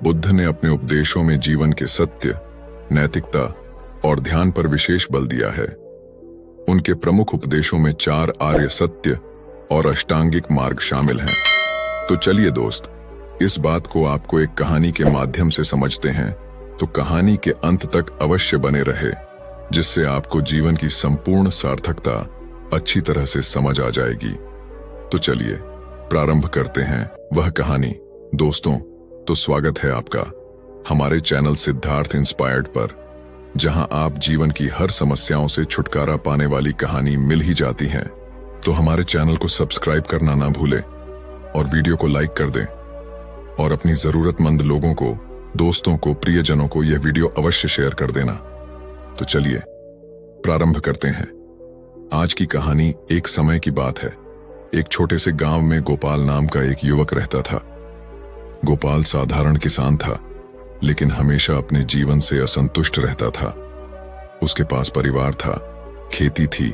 बुद्ध ने अपने उपदेशों में जीवन के सत्य, नैतिकता और ध्यान पर विशेष बल दिया है। उनके प्रमुख उपदेशों में 4 आर्य सत्य और अष्टांगिक मार्ग शामिल हैं। तो चलिए दोस्त, इस बात को आपको एक कहानी के माध्यम से समझते हैं, तो कहानी के अंत तक अवश्य बने रहे, जिससे आपको जीवन की संपूर्ण सार्थकता अच्छी तरह से समझ आ जाएगी। तो चलिए प्रारंभ करते हैं वह कहानी। दोस्तों, तो स्वागत है आपका हमारे चैनल सिद्धार्थ इंस्पायर्ड पर, जहां आप जीवन की हर समस्याओं से छुटकारा पाने वाली कहानी मिल ही जाती है। तो हमारे चैनल को सब्सक्राइब करना ना भूलें और वीडियो को लाइक कर दें और अपनी जरूरतमंद लोगों को, दोस्तों को, प्रियजनों को यह वीडियो अवश्य शेयर कर देना। तो चलिए प्रारंभ करते हैं। आज की कहानी एक समय की बात है। एक छोटे से गांव में गोपाल नाम का एक युवक रहता था। गोपाल साधारण किसान था, लेकिन हमेशा अपने जीवन से असंतुष्ट रहता था। उसके पास परिवार था, खेती थी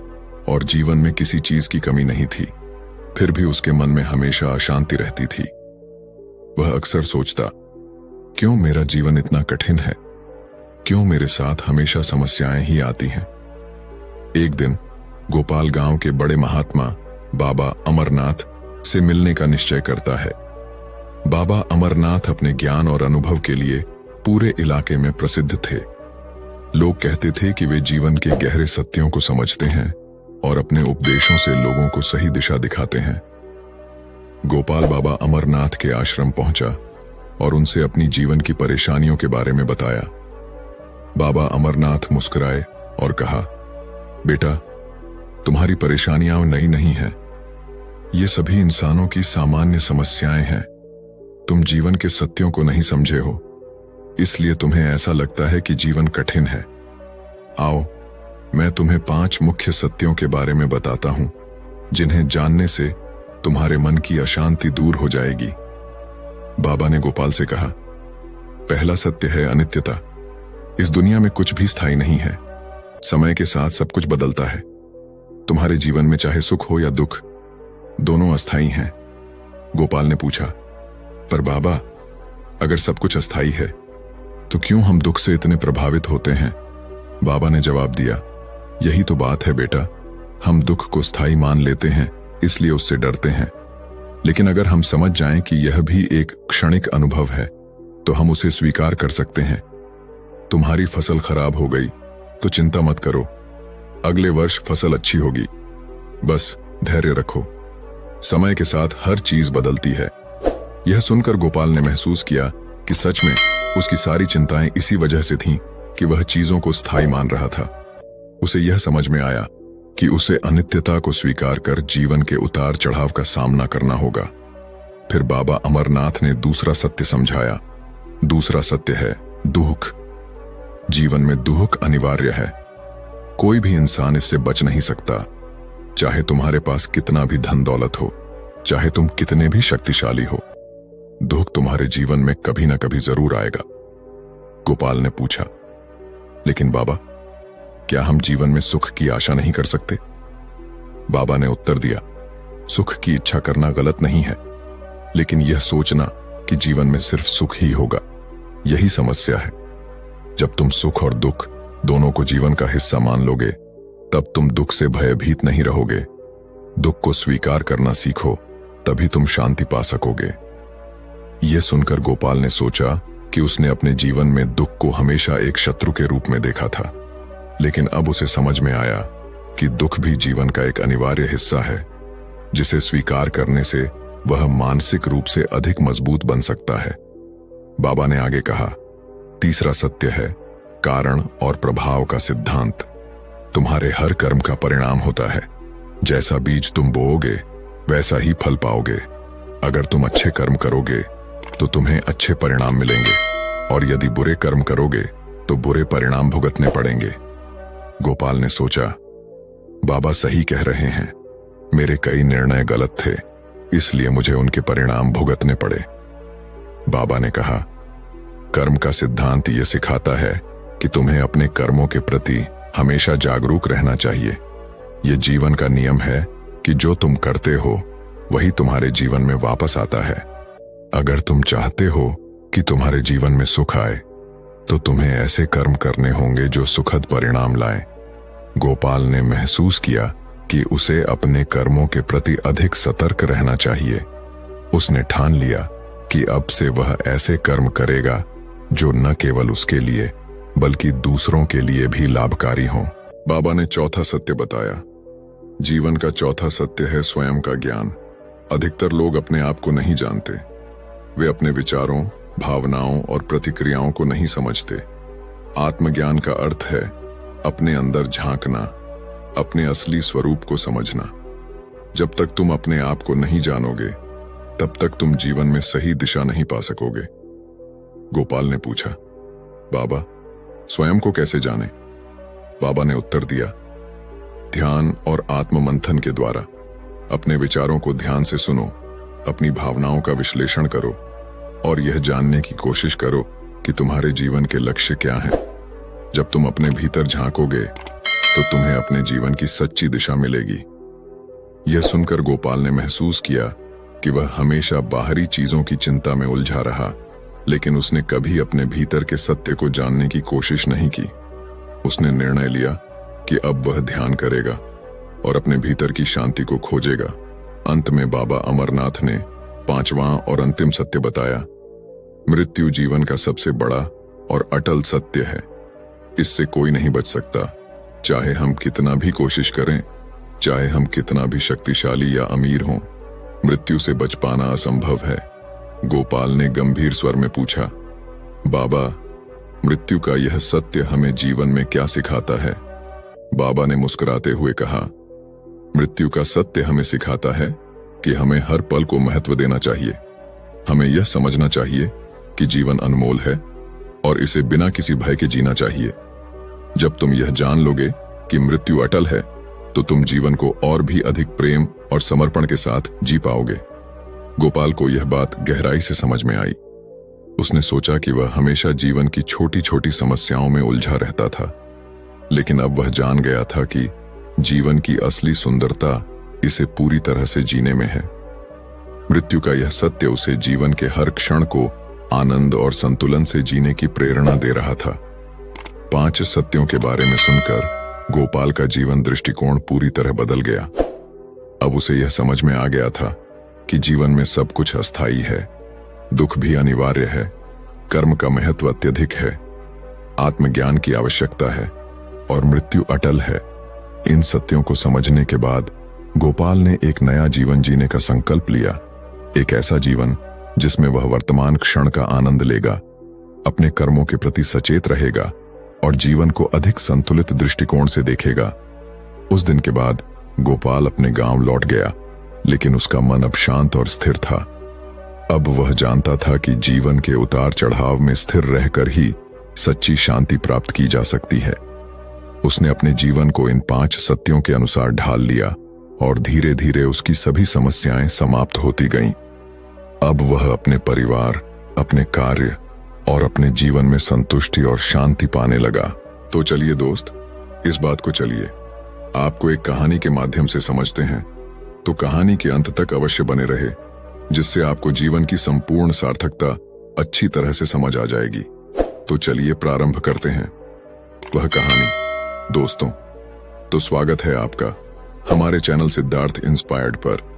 और जीवन में किसी चीज की कमी नहीं थी। फिर भी उसके मन में हमेशा अशांति रहती थी। वह अक्सर सोचता, क्यों मेरा जीवन इतना कठिन है? क्यों मेरे साथ हमेशा समस्याएं ही आती हैं? एक दिन गोपाल गांव के बड़े महात्मा बाबा अमरनाथ से मिलने का निश्चय करता है। बाबा अमरनाथ अपने ज्ञान और अनुभव के लिए पूरे इलाके में प्रसिद्ध थे। लोग कहते थे कि वे जीवन के गहरे सत्यों को समझते हैं और अपने उपदेशों से लोगों को सही दिशा दिखाते हैं। गोपाल बाबा अमरनाथ के आश्रम पहुंचा और उनसे अपनी जीवन की परेशानियों के बारे में बताया। बाबा अमरनाथ मुस्कुराए और कहा, बेटा, तुम्हारी परेशानियां नई नहीं हैं। ये सभी इंसानों की सामान्य समस्याएं हैं। तुम जीवन के सत्यों को नहीं समझे हो, इसलिए तुम्हें ऐसा लगता है कि जीवन कठिन है। आओ, मैं तुम्हें 5 मुख्य सत्यों के बारे में बताता हूं, जिन्हें जानने से तुम्हारे मन की अशांति दूर हो जाएगी। बाबा ने गोपाल से कहा, पहला सत्य है अनित्यता। इस दुनिया में कुछ भी स्थायी नहीं है। समय के साथ सब कुछ बदलता है। तुम्हारे जीवन में चाहे सुख हो या दुख, दोनों अस्थायी हैं। गोपाल ने पूछा, पर बाबा, अगर सब कुछ अस्थायी है तो क्यों हम दुख से इतने प्रभावित होते हैं? बाबा ने जवाब दिया, यही तो बात है बेटा, हम दुख को स्थायी मान लेते हैं, इसलिए उससे डरते हैं। लेकिन अगर हम समझ जाएं कि यह भी एक क्षणिक अनुभव है, तो हम उसे स्वीकार कर सकते हैं। तुम्हारी फसल खराब हो गई तो चिंता मत करो, अगले वर्ष फसल अच्छी होगी। बस धैर्य रखो, समय के साथ हर चीज बदलती है। यह सुनकर गोपाल ने महसूस किया कि सच में उसकी सारी चिंताएं इसी वजह से थीं कि वह चीजों को स्थायी मान रहा था। उसे यह समझ में आया कि उसे अनित्यता को स्वीकार कर जीवन के उतार चढ़ाव का सामना करना होगा। फिर बाबा अमरनाथ ने दूसरा सत्य समझाया। दूसरा सत्य है दुख। जीवन में दुख अनिवार्य है। कोई भी इंसान इससे बच नहीं सकता, चाहे तुम्हारे पास कितना भी धन दौलत हो, चाहे तुम कितने भी शक्तिशाली हो। दुख तुम्हारे जीवन में कभी ना कभी जरूर आएगा। गोपाल ने पूछा, लेकिन बाबा, क्या हम जीवन में सुख की आशा नहीं कर सकते? बाबा ने उत्तर दिया, सुख की इच्छा करना गलत नहीं है, लेकिन यह सोचना कि जीवन में सिर्फ सुख ही होगा, यही समस्या है। जब तुम सुख और दुख दोनों को जीवन का हिस्सा मान लोगे, तब तुम दुख से भयभीत नहीं रहोगे। दुख को स्वीकार करना सीखो, तभी तुम शांति पा सकोगे। यह सुनकर गोपाल ने सोचा कि उसने अपने जीवन में दुख को हमेशा एक शत्रु के रूप में देखा था, लेकिन अब उसे समझ में आया कि दुख भी जीवन का एक अनिवार्य हिस्सा है, जिसे स्वीकार करने से वह मानसिक रूप से अधिक मजबूत बन सकता है। बाबा ने आगे कहा, तीसरा सत्य है कारण और प्रभाव का सिद्धांत। तुम्हारे हर कर्म का परिणाम होता है। जैसा बीज तुम बोओगे, वैसा ही फल पाओगे। अगर तुम अच्छे कर्म करोगे तो तुम्हें अच्छे परिणाम मिलेंगे, और यदि बुरे कर्म करोगे तो बुरे परिणाम भुगतने पड़ेंगे। गोपाल ने सोचा, बाबा सही कह रहे हैं। मेरे कई निर्णय गलत थे, इसलिए मुझे उनके परिणाम भुगतने पड़े। बाबा ने कहा, कर्म का सिद्धांत यह सिखाता है कि तुम्हें अपने कर्मों के प्रति हमेशा जागरूक रहना चाहिए। यह जीवन का नियम है कि जो तुम करते हो वही तुम्हारे जीवन में वापस आता है। अगर तुम चाहते हो कि तुम्हारे जीवन में सुख आए तो तुम्हें ऐसे कर्म करने होंगे जो सुखद परिणाम लाएं। गोपाल ने महसूस किया कि उसे अपने कर्मों के प्रति अधिक सतर्क रहना चाहिए। उसने ठान लिया कि अब से वह ऐसे कर्म करेगा जो न केवल उसके लिए बल्कि दूसरों के लिए भी लाभकारी हों। बाबा ने चौथा सत्य बताया। जीवन का चौथा सत्य है स्वयं का ज्ञान। अधिकतर लोग अपने आप को नहीं जानते। वे अपने विचारों, भावनाओं और प्रतिक्रियाओं को नहीं समझते। आत्मज्ञान का अर्थ है अपने अंदर झांकना, अपने असली स्वरूप को समझना। जब तक तुम अपने आप को नहीं जानोगे तब तक तुम जीवन में सही दिशा नहीं पा सकोगे। गोपाल ने पूछा, बाबा स्वयं को कैसे जाने? बाबा ने उत्तर दिया, ध्यान और आत्ममंथन के द्वारा। अपने विचारों को ध्यान से सुनो, अपनी भावनाओं का विश्लेषण करो और यह जानने की कोशिश करो कि तुम्हारे जीवन के लक्ष्य क्या हैं। जब तुम अपने भीतर झांकोगे तो तुम्हें अपने जीवन की सच्ची दिशा मिलेगी। यह सुनकर गोपाल ने महसूस किया कि वह हमेशा बाहरी चीजों की चिंता में उलझा रहा, लेकिन उसने कभी अपने भीतर के सत्य को जानने की कोशिश नहीं की। उसने निर्णय लिया कि अब वह ध्यान करेगा और अपने भीतर की शांति को खोजेगा। अंत में बाबा अमरनाथ ने पांचवां और अंतिम सत्य बताया। मृत्यु जीवन का सबसे बड़ा और अटल सत्य है। इससे कोई नहीं बच सकता, चाहे हम कितना भी कोशिश करें, चाहे हम कितना भी शक्तिशाली या अमीर हों। मृत्यु से बच पाना असंभव है। गोपाल ने गंभीर स्वर में पूछा, बाबा मृत्यु का यह सत्य हमें जीवन में क्या सिखाता है? बाबा ने मुस्कुराते हुए कहा, मृत्यु का सत्य हमें सिखाता है कि हमें हर पल को महत्व देना चाहिए। हमें यह समझना चाहिए कि जीवन अनमोल है और इसे बिना किसी भय के जीना चाहिए। जब तुम यह जान लोगे कि मृत्यु अटल है तो तुम जीवन को और भी अधिक प्रेम और समर्पण के साथ जी पाओगे। गोपाल को यह बात गहराई से समझ में आई। उसने सोचा कि वह हमेशा जीवन की छोटी छोटी समस्याओं में उलझा रहता था, लेकिन अब वह जान गया था कि जीवन की असली सुंदरता इसे पूरी तरह से जीने में है। मृत्यु का यह सत्य उसे जीवन के हर क्षण को आनंद और संतुलन से जीने की प्रेरणा दे रहा था। 5 सत्यों के बारे में सुनकर गोपाल का जीवन दृष्टिकोण पूरी तरह बदल गया। अब उसे यह समझ में आ गया था कि जीवन में सब कुछ अस्थायी है, दुख भी अनिवार्य है, कर्म का महत्व अत्यधिक है, आत्मज्ञान की आवश्यकता है और मृत्यु अटल है। इन सत्यों को समझने के बाद गोपाल ने एक नया जीवन जीने का संकल्प लिया। एक ऐसा जीवन जिसमें वह वर्तमान क्षण का आनंद लेगा, अपने कर्मों के प्रति सचेत रहेगा और जीवन को अधिक संतुलित दृष्टिकोण से देखेगा। उस दिन के बाद गोपाल अपने गांव लौट गया, लेकिन उसका मन अब शांत और स्थिर था। अब वह जानता था कि जीवन के उतार चढ़ाव में स्थिर रहकर ही सच्ची शांति प्राप्त की जा सकती है। उसने अपने जीवन को इन 5 सत्यों के अनुसार ढाल लिया और धीरे धीरे उसकी सभी समस्याएं समाप्त होती गईं। अब वह अपने परिवार, अपने कार्य और अपने जीवन में संतुष्टि और शांति पाने लगा। तो चलिए दोस्त, इस बात को चलिए आपको एक कहानी के माध्यम से समझते हैं। तो कहानी के अंत तक अवश्य बने रहे, जिससे आपको जीवन की संपूर्ण सार्थकता अच्छी तरह से समझ आ जाएगी। तो चलिए प्रारंभ करते हैं वह कहानी। दोस्तों, तो स्वागत है आपका हमारे चैनल सिद्धार्थ इंस्पायर्ड पर,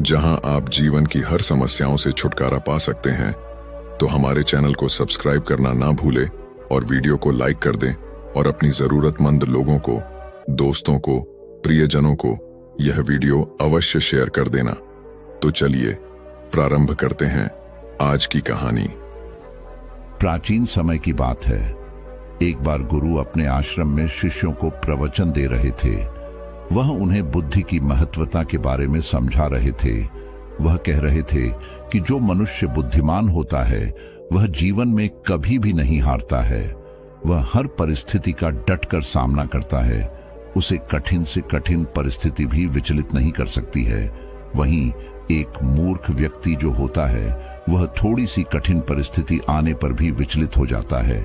जहां आप जीवन की हर समस्याओं से छुटकारा पा सकते हैं। तो हमारे चैनल को सब्सक्राइब करना ना भूलें और वीडियो को लाइक कर दें और अपनी जरूरतमंद लोगों को, दोस्तों को, प्रियजनों को यह वीडियो अवश्य शेयर कर देना। तो चलिए प्रारंभ करते हैं आज की कहानी। प्राचीन समय की बात है। एक बार गुरु अपने आश्रम में शिष्यों को प्रवचन दे रहे थे। वह उन्हें बुद्धि की महत्वता के बारे में समझा रहे थे। वह कह रहे थे कि जो मनुष्य बुद्धिमान होता है वह जीवन में कभी भी नहीं हारता है। वह हर परिस्थिति का डटकर सामना करता है। उसे कठिन से कठिन परिस्थिति भी विचलित नहीं कर सकती है। वहीं एक मूर्ख व्यक्ति जो होता है वह थोड़ी सी कठिन परिस्थिति आने पर भी विचलित हो जाता है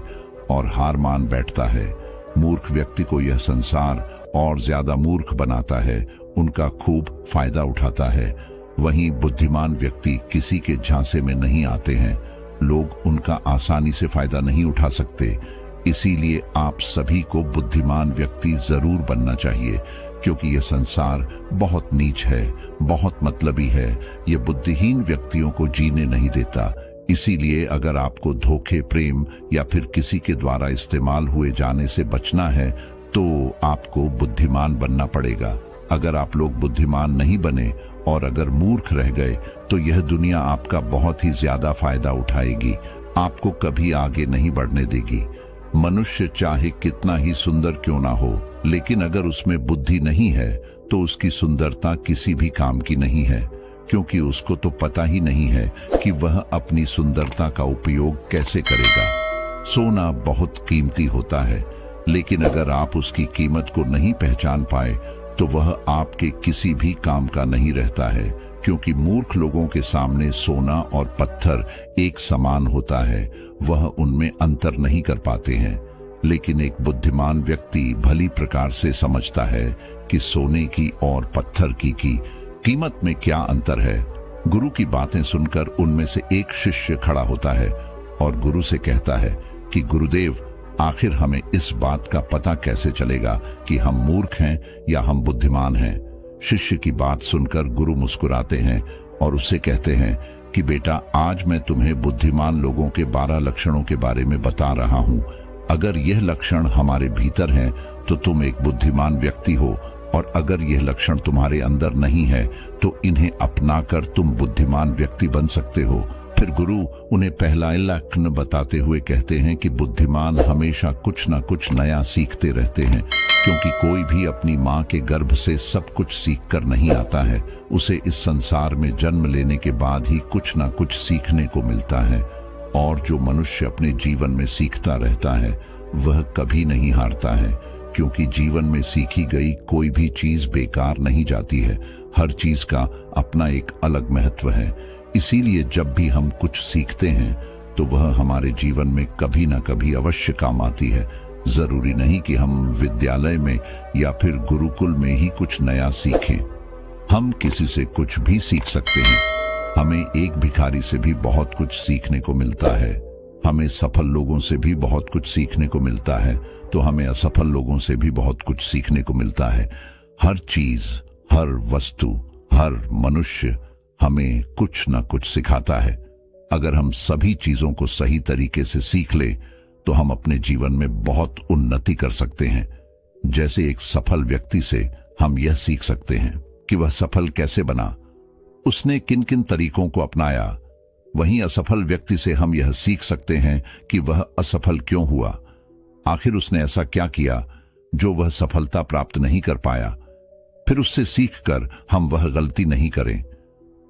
और हार मान बैठता है। मूर्ख व्यक्ति को यह संसार और ज्यादा मूर्ख बनाता है, उनका खूब फायदा उठाता है। वहीं बुद्धिमान व्यक्ति किसी के झांसे में नहीं आते हैं लोग उनका आसानी से फायदा नहीं उठा सकते। इसीलिए आप सभी को बुद्धिमान व्यक्ति जरूर बनना चाहिए, क्योंकि यह संसार बहुत नीच है, बहुत मतलबी है। यह बुद्धिहीन व्यक्तियों को जीने नहीं देता। इसीलिए अगर आपको धोखे, प्रेम या फिर किसी के द्वारा इस्तेमाल हुए जाने से बचना है तो आपको बुद्धिमान बनना पड़ेगा। अगर आप लोग बुद्धिमान नहीं बने और अगर मूर्ख रह गए तो यह दुनिया आपका बहुत ही ज्यादा फायदा उठाएगी, आपको कभी आगे नहीं बढ़ने देगी। मनुष्य चाहे कितना ही सुंदर क्यों ना हो, लेकिन अगर उसमें बुद्धि नहीं है तो उसकी सुंदरता किसी भी काम की नहीं है, क्योंकि उसको तो पता ही नहीं है कि वह अपनी सुंदरता का उपयोग कैसे करेगा। सोना बहुत कीमती होता है, लेकिन अगर आप उसकी कीमत को नहीं पहचान पाए तो वह आपके किसी भी काम का नहीं रहता है, क्योंकि मूर्ख लोगों के सामने सोना और पत्थर एक समान होता है, वह उनमें अंतर नहीं कर पाते हैं। लेकिन एक बुद्धिमान व्यक्ति भली प्रकार से समझता है कि सोने की और पत्थर की कीमत में क्या अंतर है। गुरु की बातें सुनकर उनमें से एक शिष्य खड़ा होता है और गुरु से कहता है कि गुरुदेव, आखिर हमें इस बात का पता कैसे चलेगा कि हम मूर्ख हैं या हम बुद्धिमान हैं। शिष्य की बात सुनकर गुरु मुस्कुराते हैं और उससे कहते हैं कि बेटा, आज मैं तुम्हें बुद्धिमान लोगों के 12 लक्षणों के बारे में बता रहा हूं। अगर यह लक्षण हमारे भीतर हैं तो तुम एक बुद्धिमान व्यक्ति हो, और अगर यह लक्षण तुम्हारे अंदर नहीं है तो इन्हें अपनाकर तुम बुद्धिमान व्यक्ति बन सकते हो। फिर गुरु उन्हें पहला लक्षण बताते हुए कहते हैं कि बुद्धिमान हमेशा कुछ न कुछ नया सीखते रहते हैं, क्योंकि कोई भी अपनी माँ के गर्भ से सब कुछ सीख कर नहीं आता है। उसे इस संसार में जन्म लेने के बाद ही कुछ न कुछ सीखने को मिलता है। और जो मनुष्य अपने जीवन में सीखता रहता है वह कभी नहीं हारता है, क्योंकि जीवन में सीखी गई कोई भी चीज बेकार नहीं जाती है। हर चीज का अपना एक अलग महत्व है। इसीलिए जब भी हम कुछ सीखते हैं तो वह हमारे जीवन में कभी न कभी अवश्य काम आती है। जरूरी नहीं कि हम विद्यालय में या फिर गुरुकुल में ही कुछ नया सीखें। हम किसी से कुछ भी सीख सकते हैं। हमें एक भिखारी से भी बहुत कुछ सीखने को मिलता है। हमें सफल लोगों से भी बहुत कुछ सीखने को मिलता है, तो हमें असफल लोगों से भी बहुत कुछ सीखने को मिलता है। हर चीज, हर वस्तु, हर मनुष्य हमें कुछ न कुछ सिखाता है। अगर हम सभी चीजों को सही तरीके से सीख ले तो हम अपने जीवन में बहुत उन्नति कर सकते हैं। जैसे एक सफल व्यक्ति से हम यह सीख सकते हैं कि वह सफल कैसे बना, उसने किन किन तरीकों को अपनाया। वहीं असफल व्यक्ति से हम यह सीख सकते हैं कि वह असफल क्यों हुआ, आखिर उसने ऐसा क्या किया जो वह सफलता प्राप्त नहीं कर पाया। फिर उससे सीखकर हम वह गलती नहीं करें।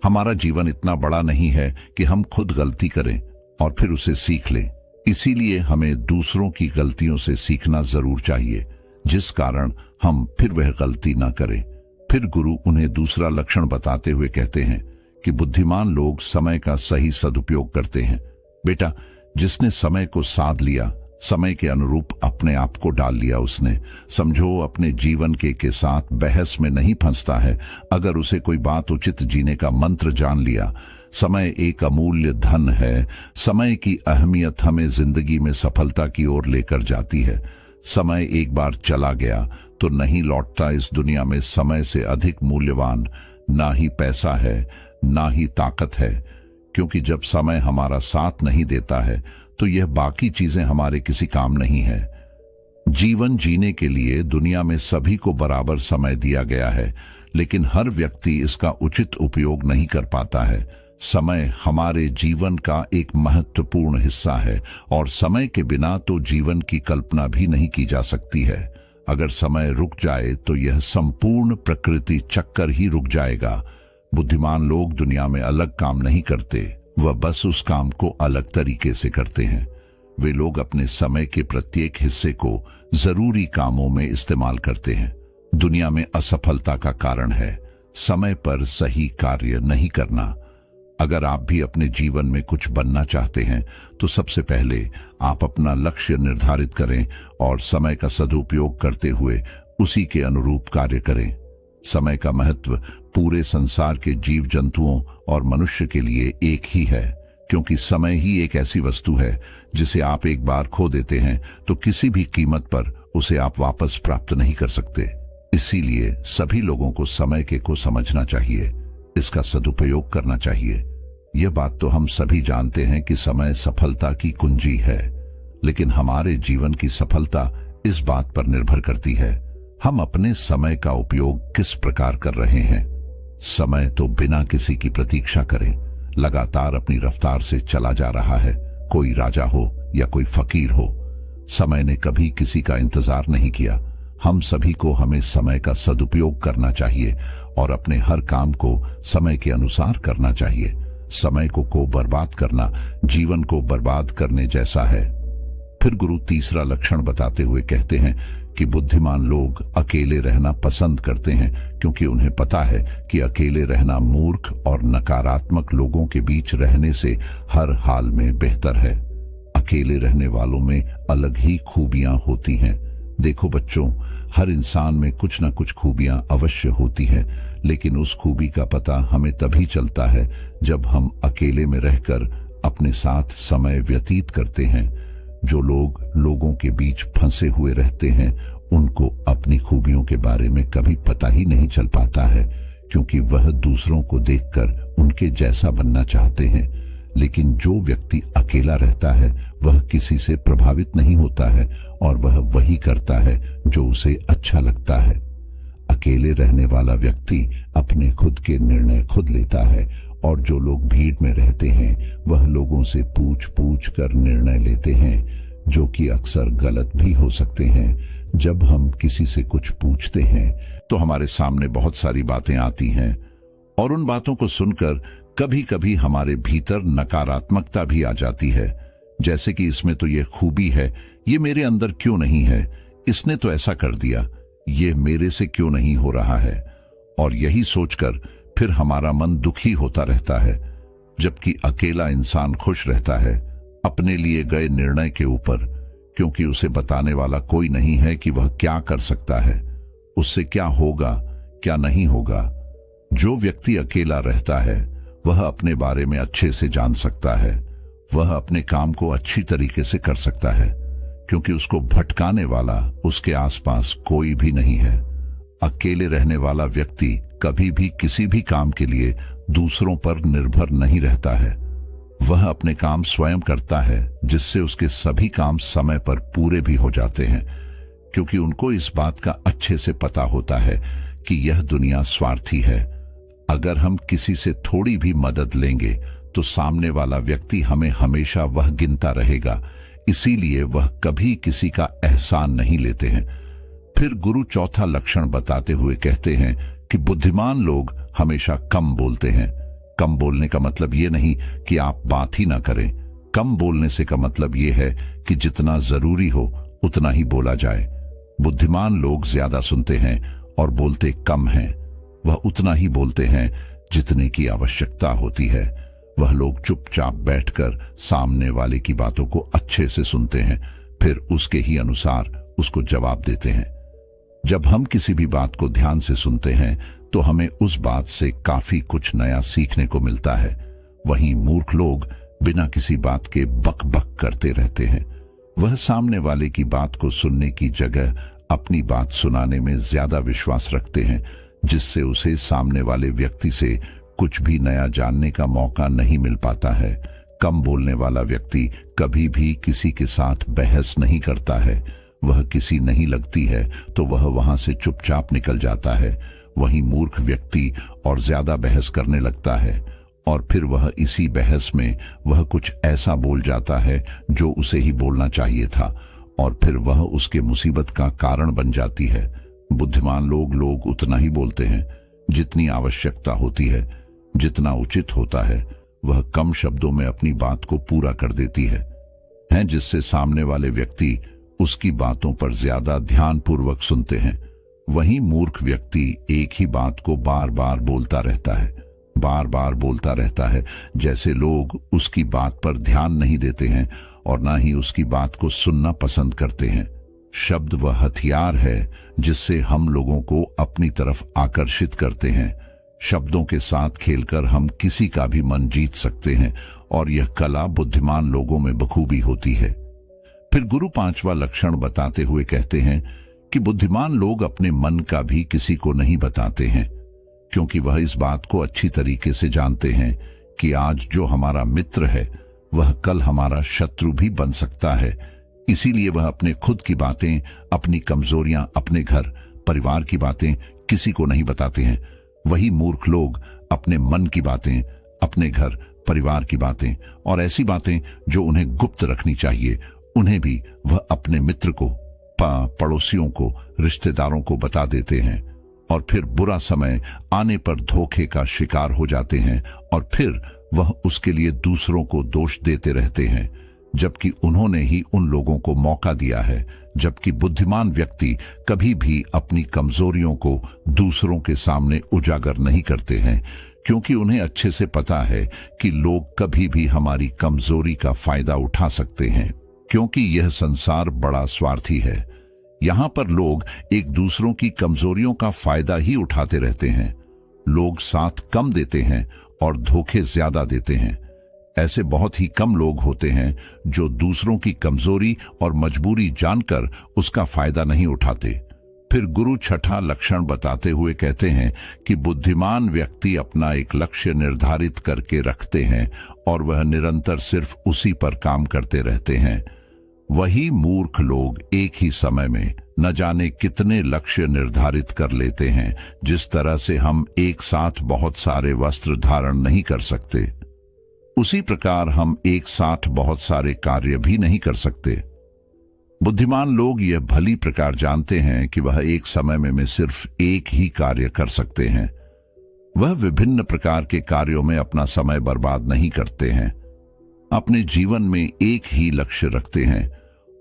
हमारा जीवन इतना बड़ा नहीं है कि हम खुद गलती करें और फिर उसे सीख लें। इसीलिए हमें दूसरों की गलतियों से सीखना जरूर चाहिए, जिस कारण हम फिर वह गलती ना करें। फिर गुरु उन्हें दूसरा लक्षण बताते हुए कहते हैं कि बुद्धिमान लोग समय का सही सदुपयोग करते हैं। बेटा, जिसने समय को साध लिया, समय के अनुरूप अपने आप को डाल लिया, उसने समझो अपने जीवन के साथ बहस में नहीं फंसता है। अगर उसे कोई बात उचित जीने का मंत्र जान लिया। समय एक अमूल्य धन है। समय की अहमियत हमें जिंदगी में सफलता की ओर लेकर जाती है। समय एक बार चला गया तो नहीं लौटता। इस दुनिया में समय से अधिक मूल्यवान ना ही पैसा है, ना ही ताकत है, क्योंकि जब समय हमारा साथ नहीं देता है तो यह बाकी चीजें हमारे किसी काम नहीं है। जीवन जीने के लिए दुनिया में सभी को बराबर समय दिया गया है, लेकिन हर व्यक्ति इसका उचित उपयोग नहीं कर पाता है। समय हमारे जीवन का एक महत्वपूर्ण हिस्सा है और समय के बिना तो जीवन की कल्पना भी नहीं की जा सकती है। अगर समय रुक जाए तो यह संपूर्ण प्रकृति चक्कर ही रुक जाएगा। बुद्धिमान लोग दुनिया में अलग काम नहीं करते, वह बस उस काम को अलग तरीके से करते हैं। वे लोग अपने समय के प्रत्येक हिस्से को जरूरी कामों में इस्तेमाल करते हैं। दुनिया में असफलता का कारण है समय पर सही कार्य नहीं करना। अगर आप भी अपने जीवन में कुछ बनना चाहते हैं तो सबसे पहले आप अपना लक्ष्य निर्धारित करें और समय का सदुपयोग करते हुए उसी के अनुरूप कार्य करें। समय का महत्व पूरे संसार के जीव जंतुओं और मनुष्य के लिए एक ही है, क्योंकि समय ही एक ऐसी वस्तु है जिसे आप एक बार खो देते हैं तो किसी भी कीमत पर उसे आप वापस प्राप्त नहीं कर सकते। इसीलिए सभी लोगों को समय को समझना चाहिए, इसका सदुपयोग करना चाहिए। यह बात तो हम सभी जानते हैं कि समय सफलता की कुंजी है, लेकिन हमारे जीवन की सफलता इस बात पर निर्भर करती है हम अपने समय का उपयोग किस प्रकार कर रहे हैं। समय तो बिना किसी की प्रतीक्षा करे लगातार अपनी रफ्तार से चला जा रहा है। कोई राजा हो या कोई फकीर हो, समय ने कभी किसी का इंतजार नहीं किया। हम सभी को हमें समय का सदुपयोग करना चाहिए और अपने हर काम को समय के अनुसार करना चाहिए। समय को बर्बाद करना जीवन को बर्बाद करने जैसा है। फिर गुरु तीसरा लक्षण बताते हुए कहते हैं कि बुद्धिमान लोग अकेले रहना पसंद करते हैं, क्योंकि उन्हें पता है कि अकेले रहना मूर्ख और नकारात्मक लोगों के बीच रहने से हर हाल में बेहतर है। अकेले रहने वालों में अलग ही खूबियां होती हैं। देखो बच्चों, हर इंसान में कुछ न कुछ खूबियां अवश्य होती हैं, लेकिन उस खूबी का पता हमें तभी चलता है जब हम अकेले में रहकर अपने साथ समय व्यतीत करते हैं। जो लोग लोगों के बीच फंसे हुए रहते हैं उनको अपनी खूबियों के बारे में कभी पता ही नहीं चल पाता है, क्योंकि वह दूसरों को देखकर उनके जैसा बनना चाहते हैं। लेकिन जो व्यक्ति अकेला रहता है वह किसी से प्रभावित नहीं होता है और वह वही करता है जो उसे अच्छा लगता है। अकेले रहने वाला व्यक्ति अपने खुद के निर्णय खुद लेता है और जो लोग भीड़ में रहते हैं वह लोगों से पूछ पूछ कर निर्णय लेते हैं, जो कि अक्सर गलत भी हो सकते हैं। जब हम किसी से कुछ पूछते हैं तो हमारे सामने बहुत सारी बातें आती हैं और उन बातों को सुनकर कभी कभी हमारे भीतर नकारात्मकता भी आ जाती है, जैसे कि इसमें तो ये खूबी है, ये मेरे अंदर क्यों नहीं है, इसने तो ऐसा कर दिया, ये मेरे से क्यों नहीं हो रहा है। और यही सोचकर फिर हमारा मन दुखी होता रहता है। जबकि अकेला इंसान खुश रहता है अपने लिए गए निर्णय के ऊपर, क्योंकि उसे बताने वाला कोई नहीं है कि वह क्या कर सकता है, उससे क्या होगा क्या नहीं होगा। जो व्यक्ति अकेला रहता है वह अपने बारे में अच्छे से जान सकता है, वह अपने काम को अच्छी तरीके से कर सकता है, क्योंकि उसको भटकाने वाला उसके आसपास कोई भी नहीं है। अकेले रहने वाला व्यक्ति कभी भी किसी भी काम के लिए दूसरों पर निर्भर नहीं रहता है। वह अपने काम स्वयं करता है, जिससे उसके सभी काम समय पर पूरे भी हो जाते हैं, क्योंकि उनको इस बात का अच्छे से पता होता है कि यह दुनिया स्वार्थी है। अगर हम किसी से थोड़ी भी मदद लेंगे तो सामने वाला व्यक्ति हमें हमेशा वह गिनता रहेगा, इसीलिए वह कभी किसी का एहसान नहीं लेते हैं। फिर गुरु चौथा लक्षण बताते हुए कहते हैं कि बुद्धिमान लोग हमेशा कम बोलते हैं। कम बोलने का मतलब ये नहीं कि आप बात ही ना करें। कम बोलने से का मतलब ये है कि जितना जरूरी हो उतना ही बोला जाए। बुद्धिमान लोग ज्यादा सुनते हैं और बोलते कम हैं। वह उतना ही बोलते हैं जितने की आवश्यकता होती है। वह लोग चुपचाप बैठकर सामने वाले की बातों को अच्छे से सुनते हैं, फिर उसके ही अनुसार उसको जवाब देते हैं। जब हम किसी भी बात को ध्यान से सुनते हैं तो हमें उस बात से काफी कुछ नया सीखने को मिलता है। वहीं मूर्ख लोग बिना किसी बात के बक बक करते रहते हैं। वह सामने वाले की बात को सुनने की जगह अपनी बात सुनाने में ज्यादा विश्वास रखते हैं, जिससे उसे सामने वाले व्यक्ति से कुछ भी नया जानने का मौका नहीं मिल पाता है। कम बोलने वाला व्यक्ति कभी भी किसी के साथ बहस नहीं करता है। वह किसी नहीं लगती है तो वह वहां से चुपचाप निकल जाता है। वहीं मूर्ख व्यक्ति और ज्यादा बहस करने लगता है और फिर वह इसी बहस में वह कुछ ऐसा बोल जाता है जो उसे ही बोलना चाहिए था और फिर वह उसके मुसीबत का कारण बन जाती है। बुद्धिमान लोग उतना ही बोलते हैं जितनी आवश्यकता होती है। जितना उचित होता है वह कम शब्दों में अपनी बात को पूरा कर देती है, जिससे सामने वाले व्यक्ति उसकी बातों पर ज्यादा ध्यानपूर्वक सुनते हैं। वहीं मूर्ख व्यक्ति एक ही बात को बार बार बोलता रहता है, जैसे लोग उसकी बात पर ध्यान नहीं देते हैं और ना ही उसकी बात को सुनना पसंद करते हैं। शब्द वह हथियार है जिससे हम लोगों को अपनी तरफ आकर्षित करते हैं, शब्दों के साथ खेलकर हम किसी का भी मन जीत सकते हैं और यह कला बुद्धिमान लोगों में बखूबी होती है। फिर गुरु पांचवा लक्षण बताते हुए कहते हैं कि बुद्धिमान लोग अपने मन का भी किसी को नहीं बताते हैं, क्योंकि वह इस बात को अच्छी तरीके से जानते हैं कि आज जो हमारा मित्र है वह कल हमारा शत्रु भी बन सकता है। इसीलिए वह अपने खुद की बातें, अपनी कमजोरियां, अपने घर परिवार की बातें किसी को नहीं बताते हैं। वही मूर्ख लोग अपने मन की बातें, अपने घर परिवार की बातें और ऐसी बातें जो उन्हें गुप्त रखनी चाहिए, उन्हें भी वह अपने मित्र को, पड़ोसियों को, रिश्तेदारों को बता देते हैं और फिर बुरा समय आने पर धोखे का शिकार हो जाते हैं और फिर वह उसके लिए दूसरों को दोष देते रहते हैं, जबकि उन्होंने ही उन लोगों को मौका दिया है। जबकि बुद्धिमान व्यक्ति कभी भी अपनी कमजोरियों को दूसरों के सामने उजागर नहीं करते हैं, क्योंकि उन्हें अच्छे से पता है कि लोग कभी भी हमारी कमजोरी का फायदा उठा सकते हैं, क्योंकि यह संसार बड़ा स्वार्थी है। यहां पर लोग एक दूसरों की कमजोरियों का फायदा ही उठाते रहते हैं। लोग साथ कम देते हैं और धोखे ज्यादा देते हैं। ऐसे बहुत ही कम लोग होते हैं जो दूसरों की कमजोरी और मजबूरी जानकर उसका फायदा नहीं उठाते। फिर गुरु छठा लक्षण बताते हुए कहते हैं कि बुद्धिमान व्यक्ति अपना एक लक्ष्य निर्धारित करके रखते हैं और वह निरंतर सिर्फ उसी पर काम करते रहते हैं। वही मूर्ख लोग एक ही समय में न जाने कितने लक्ष्य निर्धारित कर लेते हैं। जिस तरह से हम एक साथ बहुत सारे वस्त्र धारण नहीं कर सकते, उसी प्रकार हम एक साथ बहुत सारे कार्य भी नहीं कर सकते। बुद्धिमान लोग यह भली प्रकार जानते हैं कि वह एक समय में सिर्फ एक ही कार्य कर सकते हैं। वह विभिन्न प्रकार के कार्यों में अपना समय बर्बाद नहीं करते हैं। अपने जीवन में एक ही लक्ष्य रखते हैं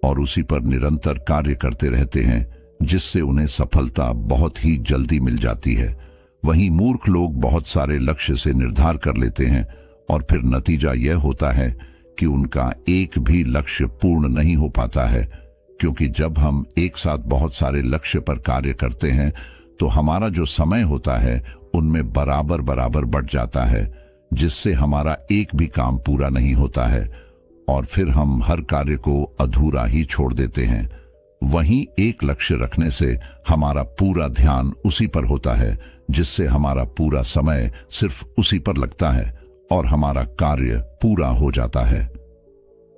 और उसी पर निरंतर कार्य करते रहते हैं, जिससे उन्हें सफलता बहुत ही जल्दी मिल जाती है। वहीं मूर्ख लोग बहुत सारे लक्ष्य से निर्धार कर लेते हैं और फिर नतीजा यह होता है कि उनका एक भी लक्ष्य पूर्ण नहीं हो पाता है, क्योंकि जब हम एक साथ बहुत सारे लक्ष्य पर कार्य करते हैं तो हमारा जो समय होता है उनमें बराबर बराबर बढ़ जाता है, जिससे हमारा एक भी काम पूरा नहीं होता है और फिर हम हर कार्य को अधूरा ही छोड़ देते हैं। वहीं एक लक्ष्य रखने से हमारा पूरा ध्यान उसी पर होता है, जिससे हमारा पूरा समय सिर्फ उसी पर लगता है और हमारा कार्य पूरा हो जाता है।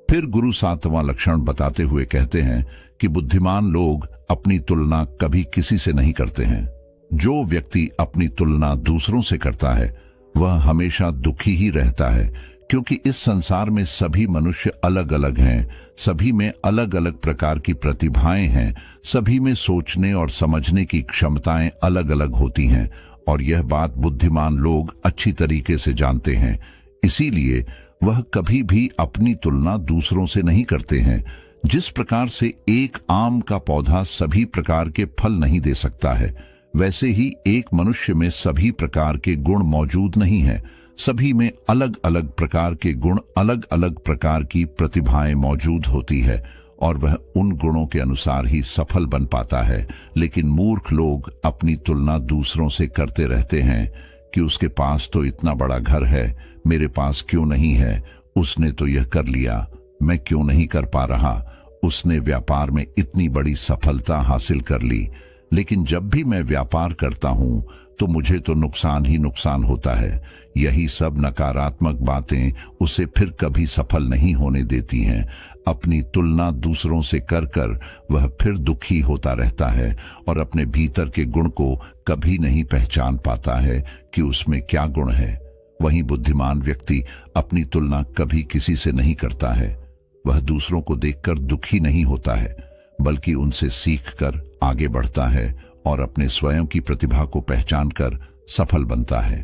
फिर गुरु सातवां लक्षण बताते हुए कहते हैं कि बुद्धिमान लोग अपनी तुलना कभी किसी से नहीं करते हैं। जो व्यक्ति अपनी तुलना दूसरों से करता है वह हमेशा दुखी ही रहता है, क्योंकि इस संसार में सभी मनुष्य अलग अलग हैं, सभी में अलग अलग प्रकार की प्रतिभाएं हैं, सभी में सोचने और समझने की क्षमताएं अलग अलग होती हैं और यह बात बुद्धिमान लोग अच्छी तरीके से जानते हैं। इसीलिए वह कभी भी अपनी तुलना दूसरों से नहीं करते हैं। जिस प्रकार से एक आम का पौधा सभी प्रकार के फल नहीं दे सकता है, वैसे ही एक मनुष्य में सभी प्रकार के गुण मौजूद नहीं है। सभी में अलग अलग प्रकार के गुण, अलग अलग प्रकार की प्रतिभाएं मौजूद होती है और वह उन गुणों के अनुसार ही सफल बन पाता है। लेकिन मूर्ख लोग अपनी तुलना दूसरों से करते रहते हैं कि उसके पास तो इतना बड़ा घर है, मेरे पास क्यों नहीं है, उसने तो यह कर लिया, मैं क्यों नहीं कर पा रहा, उसने व्यापार में इतनी बड़ी सफलता हासिल कर ली, लेकिन जब भी मैं व्यापार करता हूं तो मुझे तो नुकसान ही नुकसान होता है। यही सब नकारात्मक बातें उसे फिर कभी सफल नहीं होने देती हैं। अपनी तुलना दूसरों से कर कर वह फिर दुखी होता रहता है और अपने भीतर के गुण को कभी नहीं पहचान पाता है कि उसमें क्या गुण है। वहीं बुद्धिमान व्यक्ति अपनी तुलना कभी किसी से नहीं करता है। वह दूसरों को देखकर दुखी नहीं होता है, बल्कि उनसे सीखकर आगे बढ़ता है और अपने स्वयं की प्रतिभा को पहचान कर सफल बनता है।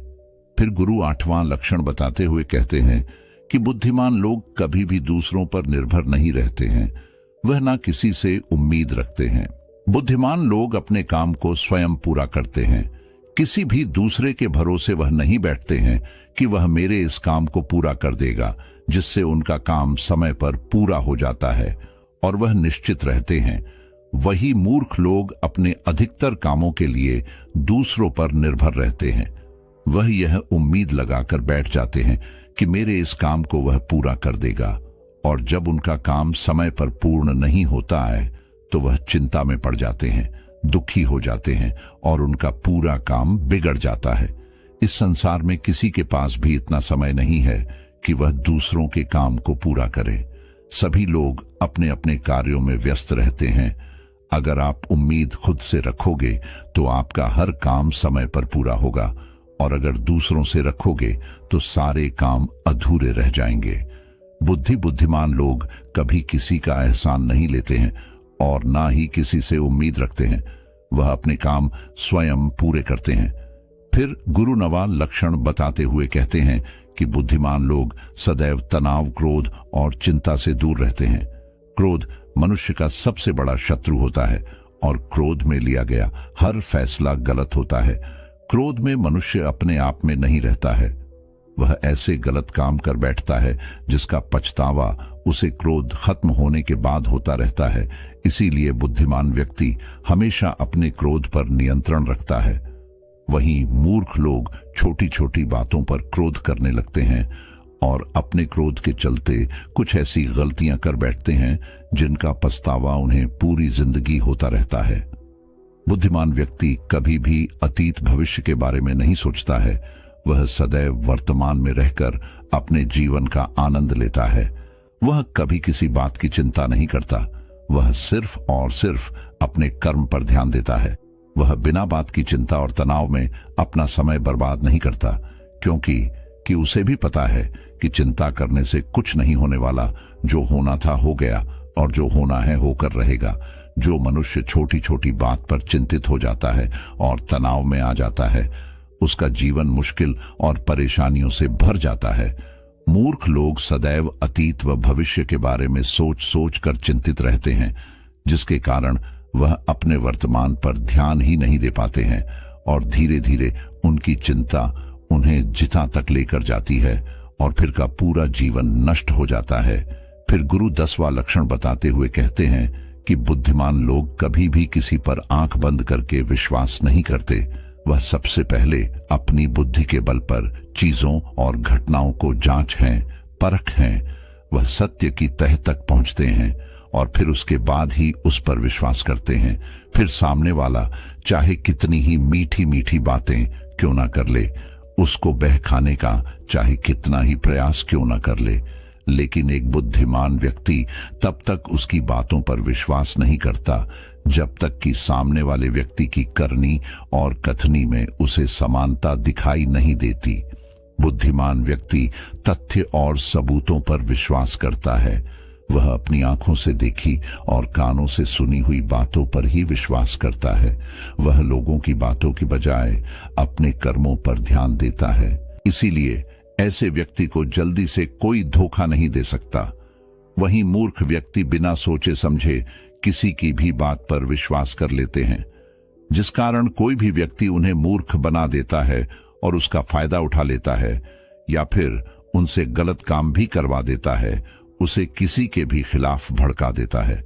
फिर गुरु आठवां लक्षण बताते हुए कहते हैं कि बुद्धिमान लोग कभी भी दूसरों पर निर्भर नहीं रहते हैं, वह ना किसी से उम्मीद रखते हैं। बुद्धिमान लोग अपने काम को स्वयं पूरा करते हैं। किसी भी दूसरे के भरोसे वह नहीं बैठते हैं कि वह मेरे इस काम को पूरा कर देगा, जिससे उनका काम समय पर पूरा हो जाता है और वह निश्चित रहते हैं। वही मूर्ख लोग अपने अधिकतर कामों के लिए दूसरों पर निर्भर रहते हैं। वह यह उम्मीद लगाकर बैठ जाते हैं कि मेरे इस काम को वह पूरा कर देगा, और जब उनका काम समय पर पूर्ण नहीं होता है तो वह चिंता में पड़ जाते हैं, दुखी हो जाते हैं और उनका पूरा काम बिगड़ जाता है। इस संसार में किसी के पास भी इतना समय नहीं है कि वह दूसरों के काम को पूरा करे। सभी लोग अपने अपने कार्यों में व्यस्त रहते हैं। अगर आप उम्मीद खुद से रखोगे तो आपका हर काम समय पर पूरा होगा, और अगर दूसरों से रखोगे तो सारे काम अधूरे रह जाएंगे। बुद्धिमान लोग कभी किसी का एहसान नहीं लेते हैं और ना ही किसी से उम्मीद रखते हैं। वह अपने काम स्वयं पूरे करते हैं। फिर गुरु नवा लक्षण बताते हुए कहते हैं कि बुद्धिमान लोग सदैव तनाव, क्रोध और चिंता से दूर रहते हैं। क्रोध मनुष्य का सबसे बड़ा शत्रु होता है और क्रोध में लिया गया हर फैसला गलत होता है। क्रोध में मनुष्य अपने आप में नहीं रहता है। वह ऐसे गलत काम कर बैठता है जिसका पछतावा उसे क्रोध खत्म होने के बाद होता रहता है। इसीलिए बुद्धिमान व्यक्ति हमेशा अपने क्रोध पर नियंत्रण रखता है। वहीं मूर्ख लोग छोटी छोटी बातों पर क्रोध करने लगते हैं और अपने क्रोध के चलते कुछ ऐसी गलतियां कर बैठते हैं जिनका पछतावा उन्हें पूरी जिंदगी होता रहता है। बुद्धिमान व्यक्ति कभी भी अतीत भविष्य के बारे में नहीं सोचता है। वह सदैव वर्तमान में रहकर अपने जीवन का आनंद लेता है। वह कभी किसी बात की चिंता नहीं करता। वह सिर्फ और सिर्फ अपने कर्म पर ध्यान देता है। वह बिना बात की चिंता और तनाव में अपना समय बर्बाद नहीं करता, क्योंकि उसे भी पता है कि चिंता करने से कुछ नहीं होने वाला। जो होना था हो गया और जो होना है होकर रहेगा। जो मनुष्य छोटी छोटी बात पर चिंतित हो जाता है और तनाव में आ जाता है, उसका जीवन मुश्किल और परेशानियों से भर जाता है। मूर्ख लोग सदैव अतीत व भविष्य के बारे में सोच सोच कर चिंतित रहते हैं, जिसके कारण वह अपने वर्तमान पर ध्यान ही नहीं दे पाते हैं और धीरे धीरे उनकी चिंता उन्हें जिता तक लेकर जाती है और फिर का पूरा जीवन नष्ट हो जाता है। फिर गुरु 10वां लक्षण बताते हुए कहते हैं कि बुद्धिमान लोग कभी भी किसी पर आंख बंद करके विश्वास नहीं करते। वह सबसे पहले अपनी बुद्धि के बल पर चीजों और घटनाओं को जांचें, परखें। वह सत्य की तह तक पहुंचते हैं और फिर उसके बाद ही उस पर विश्वास करते हैं। फिर सामने वाला चाहे कितनी ही मीठी मीठी बातें क्यों ना कर ले, उसको बहकाने का चाहे कितना ही प्रयास क्यों ना कर ले, लेकिन एक बुद्धिमान व्यक्ति तब तक उसकी बातों पर विश्वास नहीं करता जब तक कि सामने वाले व्यक्ति की करनी और कथनी में उसे समानता दिखाई नहीं देती। बुद्धिमान व्यक्ति तथ्य और सबूतों पर विश्वास करता है। वह अपनी आंखों से देखी और कानों से सुनी हुई बातों पर ही विश्वास करता है। वह लोगों की बातों की बजाय अपने कर्मों पर ध्यान देता है। इसीलिए ऐसे व्यक्ति को जल्दी से कोई धोखा नहीं दे सकता। वहीं मूर्ख व्यक्ति बिना सोचे समझे किसी की भी बात पर विश्वास कर लेते हैं, जिस कारण कोई भी व्यक्ति उन्हें मूर्ख बना देता है और उसका फायदा उठा लेता है, या फिर उनसे गलत काम भी करवा देता है, उसे किसी के भी खिलाफ भड़का देता है।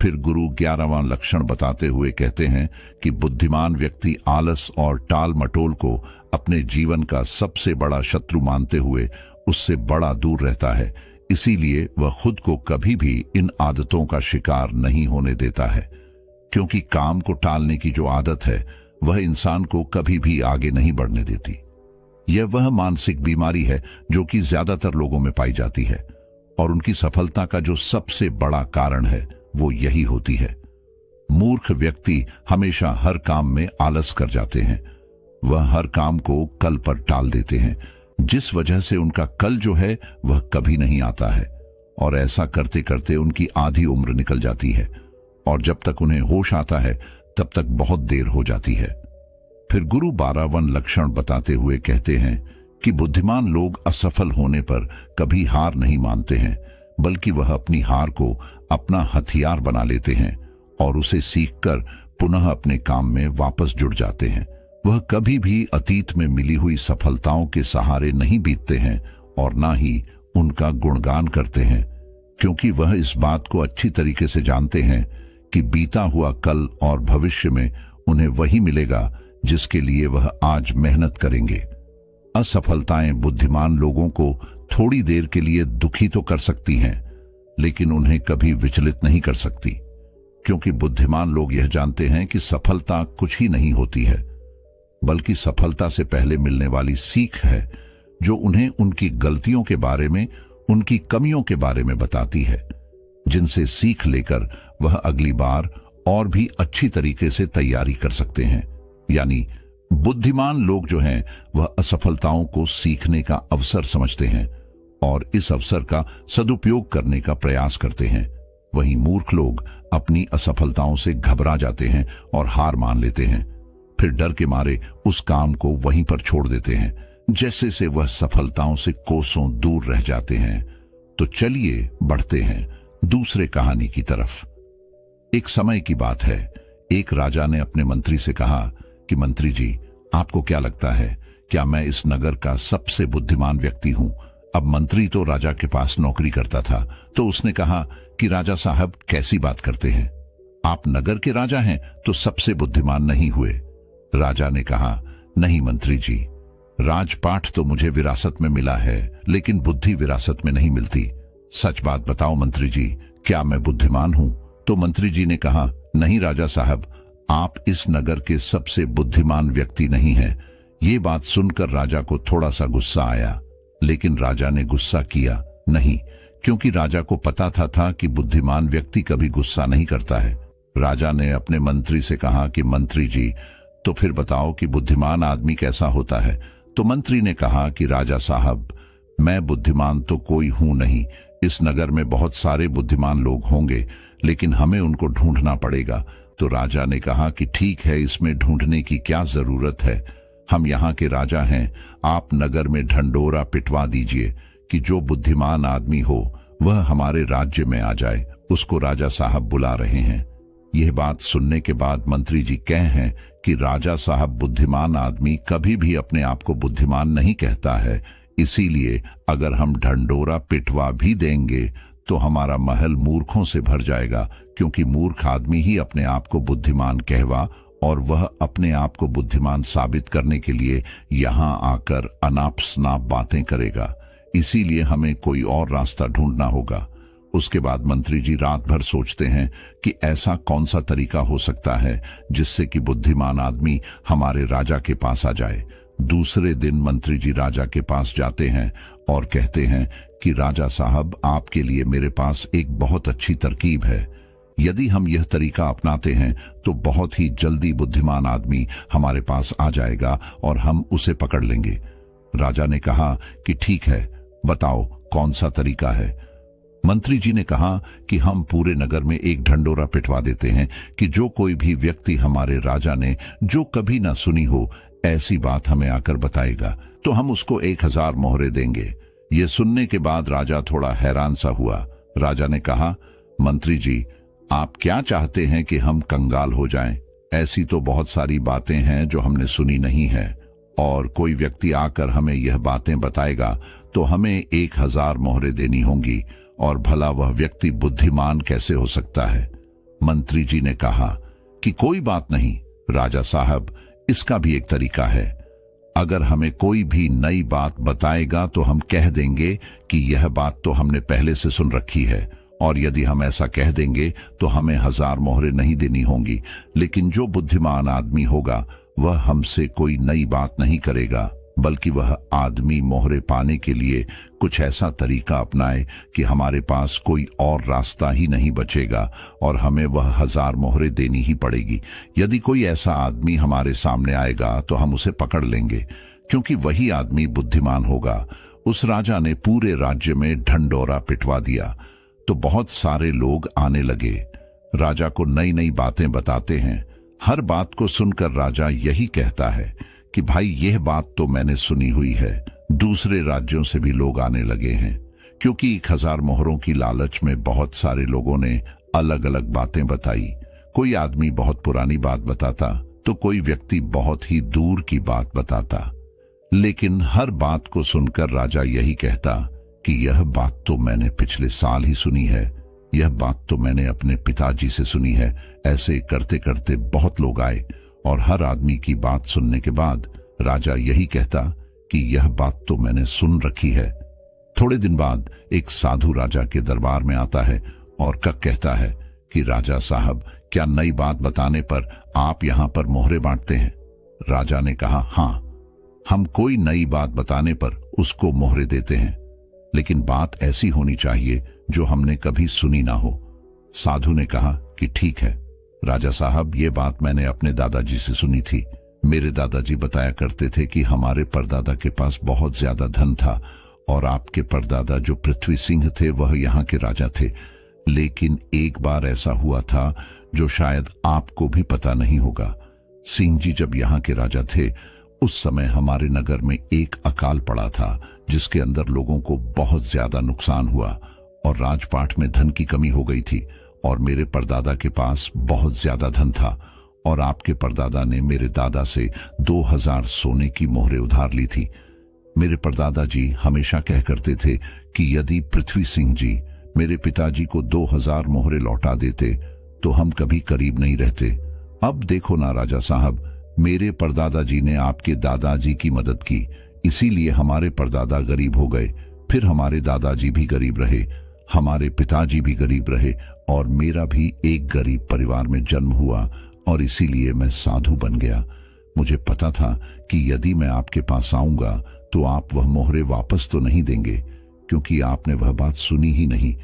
फिर गुरु 11वां लक्षण बताते हुए कहते हैं कि बुद्धिमान व्यक्ति आलस और टाल मटोल को अपने जीवन का सबसे बड़ा शत्रु मानते हुए उससे बड़ा दूर रहता है। इसीलिए वह खुद को कभी भी इन आदतों का शिकार नहीं होने देता है, क्योंकि काम को टालने की जो आदत है वह इंसान को कभी भी आगे नहीं बढ़ने देती। यह वह मानसिक बीमारी है जो कि ज्यादातर लोगों में पाई जाती है, और उनकी सफलता का जो सबसे बड़ा कारण है वो यही होती है। मूर्ख व्यक्ति हमेशा हर काम में आलस कर जाते हैं। वह हर काम को कल पर टाल देते हैं, जिस वजह से उनका कल जो है वह कभी नहीं आता है, और ऐसा करते करते उनकी आधी उम्र निकल जाती है, और जब तक उन्हें होश आता है तब तक बहुत देर हो जाती है। फिर गुरु 12वां लक्षण बताते हुए कहते हैं कि बुद्धिमान लोग असफल होने पर कभी हार नहीं मानते हैं, बल्कि वह अपनी हार को अपना हथियार बना लेते हैं और उसे सीखकर पुनः अपने काम में वापस जुड़ जाते हैं। वह कभी भी अतीत में मिली हुई सफलताओं के सहारे नहीं बीतते हैं और ना ही उनका गुणगान करते हैं, क्योंकि वह इस बात को अच्छी तरीके से जानते हैं कि बीता हुआ कल और भविष्य में उन्हें वही मिलेगा जिसके लिए वह आज मेहनत करेंगे। असफलताएं बुद्धिमान लोगों को थोड़ी देर के लिए दुखी तो कर सकती हैं, लेकिन उन्हें कभी विचलित नहीं कर सकती, क्योंकि बुद्धिमान लोग यह जानते हैं कि सफलता कुछ ही नहीं होती है, बल्कि सफलता से पहले मिलने वाली सीख है, जो उन्हें उनकी गलतियों के बारे में, उनकी कमियों के बारे में बताती है, जिनसे सीख लेकर वह अगली बार और भी अच्छी तरीके से तैयारी कर सकते हैं। यानी बुद्धिमान लोग जो हैं वह असफलताओं को सीखने का अवसर समझते हैं और इस अवसर का सदुपयोग करने का प्रयास करते हैं। वहीं मूर्ख लोग अपनी असफलताओं से घबरा जाते हैं और हार मान लेते हैं, फिर डर के मारे उस काम को वहीं पर छोड़ देते हैं, जैसे से वह सफलताओं से कोसों दूर रह जाते हैं। तो चलिए बढ़ते हैं दूसरे कहानी की तरफ। एक समय की बात है, एक राजा ने अपने मंत्री से कहा कि मंत्री जी, आपको क्या लगता है, क्या मैं इस नगर का सबसे बुद्धिमान व्यक्ति हूं? अब मंत्री तो राजा के पास नौकरी करता था, तो उसने कहा कि राजा साहब कैसी बात करते हैं, आप नगर के राजा हैं तो सबसे बुद्धिमान नहीं हुए। राजा ने कहा, नहीं मंत्री जी, राजपाठ तो मुझे विरासत में मिला है, लेकिन बुद्धि विरासत में नहीं मिलती। सच बात बताओ मंत्री जी, क्या मैं बुद्धिमान हूं? तो मंत्री जी ने कहा, नहीं राजा साहब, आप इस नगर के सबसे बुद्धिमान व्यक्ति नहीं हैं। ये बात सुनकर राजा को थोड़ा सा गुस्सा आया, लेकिन राजा ने गुस्सा किया नहीं, क्योंकि राजा को पता था कि बुद्धिमान व्यक्ति कभी गुस्सा नहीं करता है। राजा ने अपने मंत्री से कहा कि मंत्री जी, तो फिर बताओ कि बुद्धिमान आदमी कैसा होता है? तो मंत्री ने कहा कि राजा साहब, मैं बुद्धिमान तो कोई हूं नहीं, इस नगर में बहुत सारे बुद्धिमान लोग होंगे, लेकिन हमें उनको ढूंढना पड़ेगा। तो राजा ने कहा कि ठीक है, इसमें ढूंढने की क्या जरूरत है, हम यहाँ के राजा हैं, आप नगर में ढंडोरा पिटवा दीजिए कि जो बुद्धिमान आदमी हो वह हमारे राज्य में आ जाए, उसको राजा साहब बुला रहे हैं। यह बात सुनने के बाद मंत्री जी कह हैं कि राजा साहब, बुद्धिमान आदमी कभी भी अपने आप को बुद्धिमान नहीं कहता है, इसीलिए अगर हम ढंडोरा पिटवा भी देंगे तो हमारा महल मूर्खों से भर जाएगा, क्योंकि मूर्ख आदमी ही अपने आप को बुद्धिमान कहवा और वह अपने आप को बुद्धिमान साबित करने के लिए यहाँ आकर अनाप शनाप बातें करेगा। इसीलिए हमें कोई और रास्ता ढूंढना होगा। उसके बाद मंत्री जी रात भर सोचते हैं कि ऐसा कौन सा तरीका हो सकता है जिससे कि बुद्धिमान आदमी हमारे राजा के पास आ जाए। दूसरे दिन मंत्री जी राजा के पास जाते हैं और कहते हैं कि राजा साहब, आपके लिए मेरे पास एक बहुत अच्छी तरकीब है। यदि हम यह तरीका अपनाते हैं तो बहुत ही जल्दी बुद्धिमान आदमी हमारे पास आ जाएगा और हम उसे पकड़ लेंगे। राजा ने कहा कि ठीक है, बताओ कौन सा तरीका है। मंत्री जी ने कहा कि हम पूरे नगर में एक ढंडोरा पिटवा देते हैं कि जो कोई भी व्यक्ति हमारे राजा ने जो कभी ना सुनी हो ऐसी बात हमें आकर बताएगा, तो हम उसको 1000 मोहरे देंगे। ये सुनने के बाद राजा थोड़ा हैरान सा हुआ। राजा ने कहा, मंत्री जी, आप क्या चाहते हैं कि हम कंगाल हो जाएं? ऐसी तो बहुत सारी बातें हैं जो हमने सुनी नहीं है, और कोई व्यक्ति आकर हमें यह बातें बताएगा तो हमें 1000 मोहरे देनी होंगी, और भला वह व्यक्ति बुद्धिमान कैसे हो सकता है? मंत्री जी ने कहा कि कोई बात नहीं राजा साहब, इसका भी एक तरीका है। अगर हमें कोई भी नई बात बताएगा तो हम कह देंगे कि यह बात तो हमने पहले से सुन रखी है, और यदि हम ऐसा कह देंगे तो हमें 1000 मोहरे नहीं देनी होंगी, लेकिन जो बुद्धिमान आदमी होगा वह हमसे कोई नई बात नहीं करेगा, बल्कि वह आदमी मोहरे पाने के लिए कुछ ऐसा तरीका अपनाए कि हमारे पास कोई और रास्ता ही नहीं बचेगा और हमें वह 1000 मोहरे देनी ही पड़ेगी। यदि कोई ऐसा आदमी हमारे सामने आएगा तो हम उसे पकड़ लेंगे, क्योंकि वही आदमी बुद्धिमान होगा। उस राजा ने पूरे राज्य में ढंडोरा पिटवा दिया तो बहुत सारे लोग आने लगे। राजा को नई नई बातें बताते हैं। हर बात को सुनकर राजा यही कहता है कि भाई, यह बात तो मैंने सुनी हुई है। दूसरे राज्यों से भी लोग आने लगे हैं, क्योंकि 1000 मोहरों की लालच में बहुत सारे लोगों ने अलग अलग बातें बताई। कोई आदमी बहुत पुरानी बात बताता तो कोई व्यक्ति बहुत ही दूर की बात बताता, लेकिन हर बात को सुनकर राजा यही कहता कि यह बात तो मैंने पिछले साल ही सुनी है, यह बात तो मैंने अपने पिताजी से सुनी है। ऐसे करते करते बहुत लोग आए और हर आदमी की बात सुनने के बाद राजा यही कहता कि यह बात तो मैंने सुन रखी है। थोड़े दिन बाद एक साधु राजा के दरबार में आता है और कहता है कि राजा साहब, क्या नई बात बताने पर आप यहाँ पर मोहरे बांटते हैं? राजा ने कहा, हाँ, हम कोई नई बात बताने पर उसको मोहरे देते हैं, लेकिन बात ऐसी होनी चाहिए जो हमने कभी सुनी ना हो। साधु ने कहा कि ठीक है राजा साहब, ये बात मैंने अपने दादाजी से सुनी थी। मेरे दादाजी बताया करते थे कि हमारे परदादा के पास बहुत ज्यादा धन था और आपके परदादा जो पृथ्वी सिंह थे वह यहाँ के राजा थे। लेकिन एक बार ऐसा हुआ था जो शायद आपको भी पता नहीं होगा। सिंह जी जब यहाँ के राजा थे उस समय हमारे नगर में एक अकाल पड़ा था जिसके अंदर लोगों को बहुत ज्यादा नुकसान हुआ और राजपाट में धन की कमी हो गई थी और मेरे परदादा के पास बहुत ज्यादा धन था और आपके परदादा ने मेरे दादा से 2000 सोने की मोहरें उधार ली थी। मेरे परदादा जी हमेशा कह करते थे कि यदि पृथ्वी सिंह जी मेरे पिताजी को 2000 मोहरें लौटा देते तो हम कभी करीब नहीं रहते। अब देखो ना राजा साहब, मेरे परदादा जी ने आपके दादाजी की मदद की, इसीलिए हमारे परदादा गरीब हो गए, फिर हमारे दादाजी भी गरीब रहे, हमारे पिताजी भी गरीब रहे और मेरा भी एक गरीब परिवार में जन्म हुआ और इसीलिए मैं साधु बन गया। मुझे पता था कि यदि मैं आपके पास आऊंगा तो आप वह मोहरे वापस तो नहीं देंगे, क्योंकि आपने वह बात सुनी ही नहीं,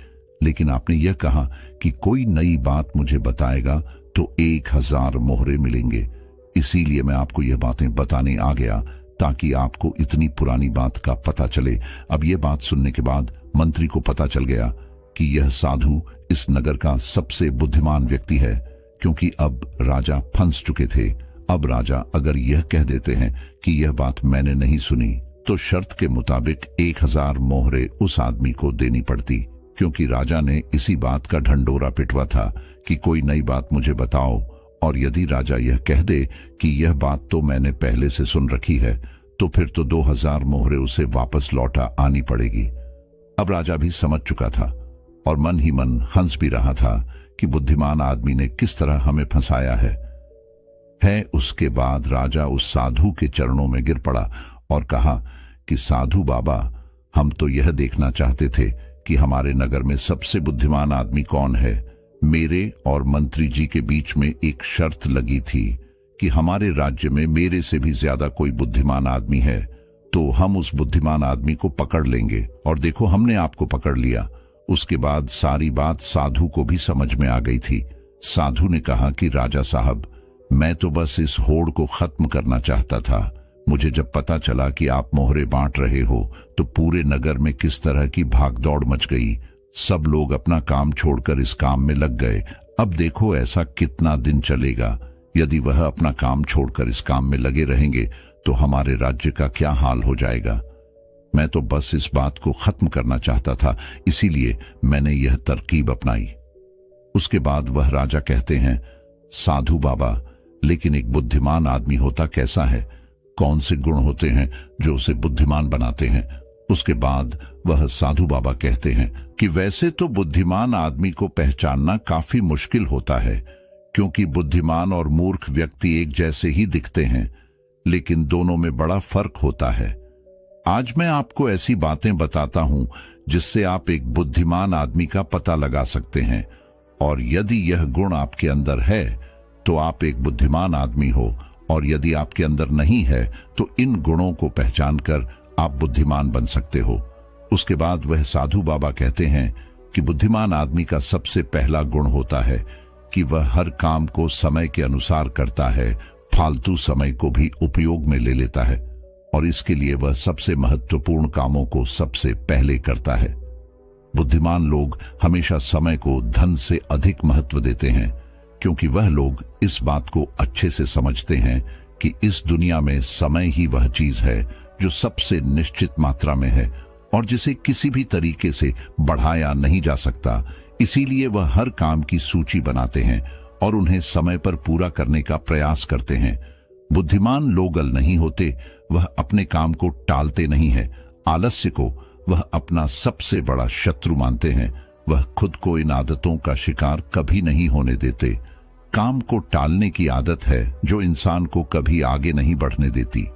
लेकिन आपने यह कहा कि कोई नई बात मुझे बताएगा तो 1000 मोहरे मिलेंगे। इसीलिए मैं आपको यह बातें बताने आ गया ताकि आपको इतनी पुरानी बात का पता चले। अब यह बात सुनने के बाद मंत्री को पता चल गया कि यह साधु इस नगर का सबसे बुद्धिमान व्यक्ति है, क्योंकि अब राजा फंस चुके थे। अब राजा अगर यह कह देते हैं कि यह बात मैंने नहीं सुनी तो शर्त के मुताबिक 1000 मोहरे उस आदमी को देनी पड़ती, क्योंकि राजा ने इसी बात का ढंढोरा पिटवा था कि कोई नई बात मुझे बताओ। और यदि राजा यह कह दे कि यह बात तो मैंने पहले से सुन रखी है तो फिर तो 2000 मोहरे उसे वापस लौटा आनी पड़ेगी। अब राजा भी समझ चुका था और मन ही मन हंस भी रहा था कि बुद्धिमान आदमी ने किस तरह हमें फंसाया है। उसके बाद राजा उस साधु के चरणों में गिर पड़ा और कहा कि साधु बाबा, हम तो यह देखना चाहते थे कि हमारे नगर में सबसे बुद्धिमान आदमी कौन है। मेरे और मंत्री जी के बीच में एक शर्त लगी थी कि हमारे राज्य में मेरे से भी ज्यादा कोई बुद्धिमान आदमी है तो हम उस बुद्धिमान आदमी को पकड़ लेंगे, और देखो हमने आपको पकड़ लिया। उसके बाद सारी बात साधु को भी समझ में आ गई थी। साधु ने कहा कि राजा साहब, मैं तो बस इस होड़ को खत्म करना चाहता था। मुझे जब पता चला कि आप मोहरे बांट रहे हो तो पूरे नगर में किस तरह की भागदौड़ मच गई। सब लोग अपना काम छोड़कर इस काम में लग गए। अब देखो ऐसा कितना दिन चलेगा। यदि वह अपना काम छोड़कर इस काम में लगे रहेंगे तो हमारे राज्य का क्या हाल हो जाएगा। मैं तो बस इस बात को खत्म करना चाहता था, इसीलिए मैंने यह तरकीब अपनाई। उसके बाद वह राजा कहते हैं, साधु बाबा, लेकिन एक बुद्धिमान आदमी होता कैसा है? कौन से गुण होते हैं जो उसे बुद्धिमान बनाते हैं? उसके बाद वह साधु बाबा कहते हैं कि वैसे तो बुद्धिमान आदमी को पहचानना काफी मुश्किल होता है, क्योंकि बुद्धिमान और मूर्ख व्यक्ति एक जैसे ही दिखते हैं, लेकिन दोनों में बड़ा फर्क होता है। आज मैं आपको ऐसी बातें बताता हूं जिससे आप एक बुद्धिमान आदमी का पता लगा सकते हैं, और यदि यह गुण आपके अंदर है तो आप एक बुद्धिमान आदमी हो, और यदि आपके अंदर नहीं है तो इन गुणों को पहचानकर आप बुद्धिमान बन सकते हो। उसके बाद वह साधु बाबा कहते हैं कि बुद्धिमान आदमी का सबसे पहला गुण होता है कि वह हर काम को समय के अनुसार करता है, फालतू समय को भी उपयोग में ले लेता है, और इसके लिए वह सबसे महत्वपूर्ण कामों को सबसे पहले करता है। बुद्धिमान लोग हमेशा समय को धन से अधिक महत्व देते हैं, क्योंकि वह लोग इस बात को अच्छे से समझते हैं कि इस दुनिया में समय ही वह चीज है जो सबसे निश्चित मात्रा में है और जिसे किसी भी तरीके से बढ़ाया नहीं जा सकता। इसीलिए वह हर काम की सूची बनाते हैं और उन्हें समय पर पूरा करने का प्रयास करते हैं। बुद्धिमान लोगल नहीं होते, वह अपने काम को टालते नहीं है। आलस्य को वह अपना सबसे बड़ा शत्रु मानते हैं। वह खुद को इन आदतों का शिकार कभी नहीं होने देते। काम को टालने की आदत है जो इंसान को कभी आगे नहीं बढ़ने देती।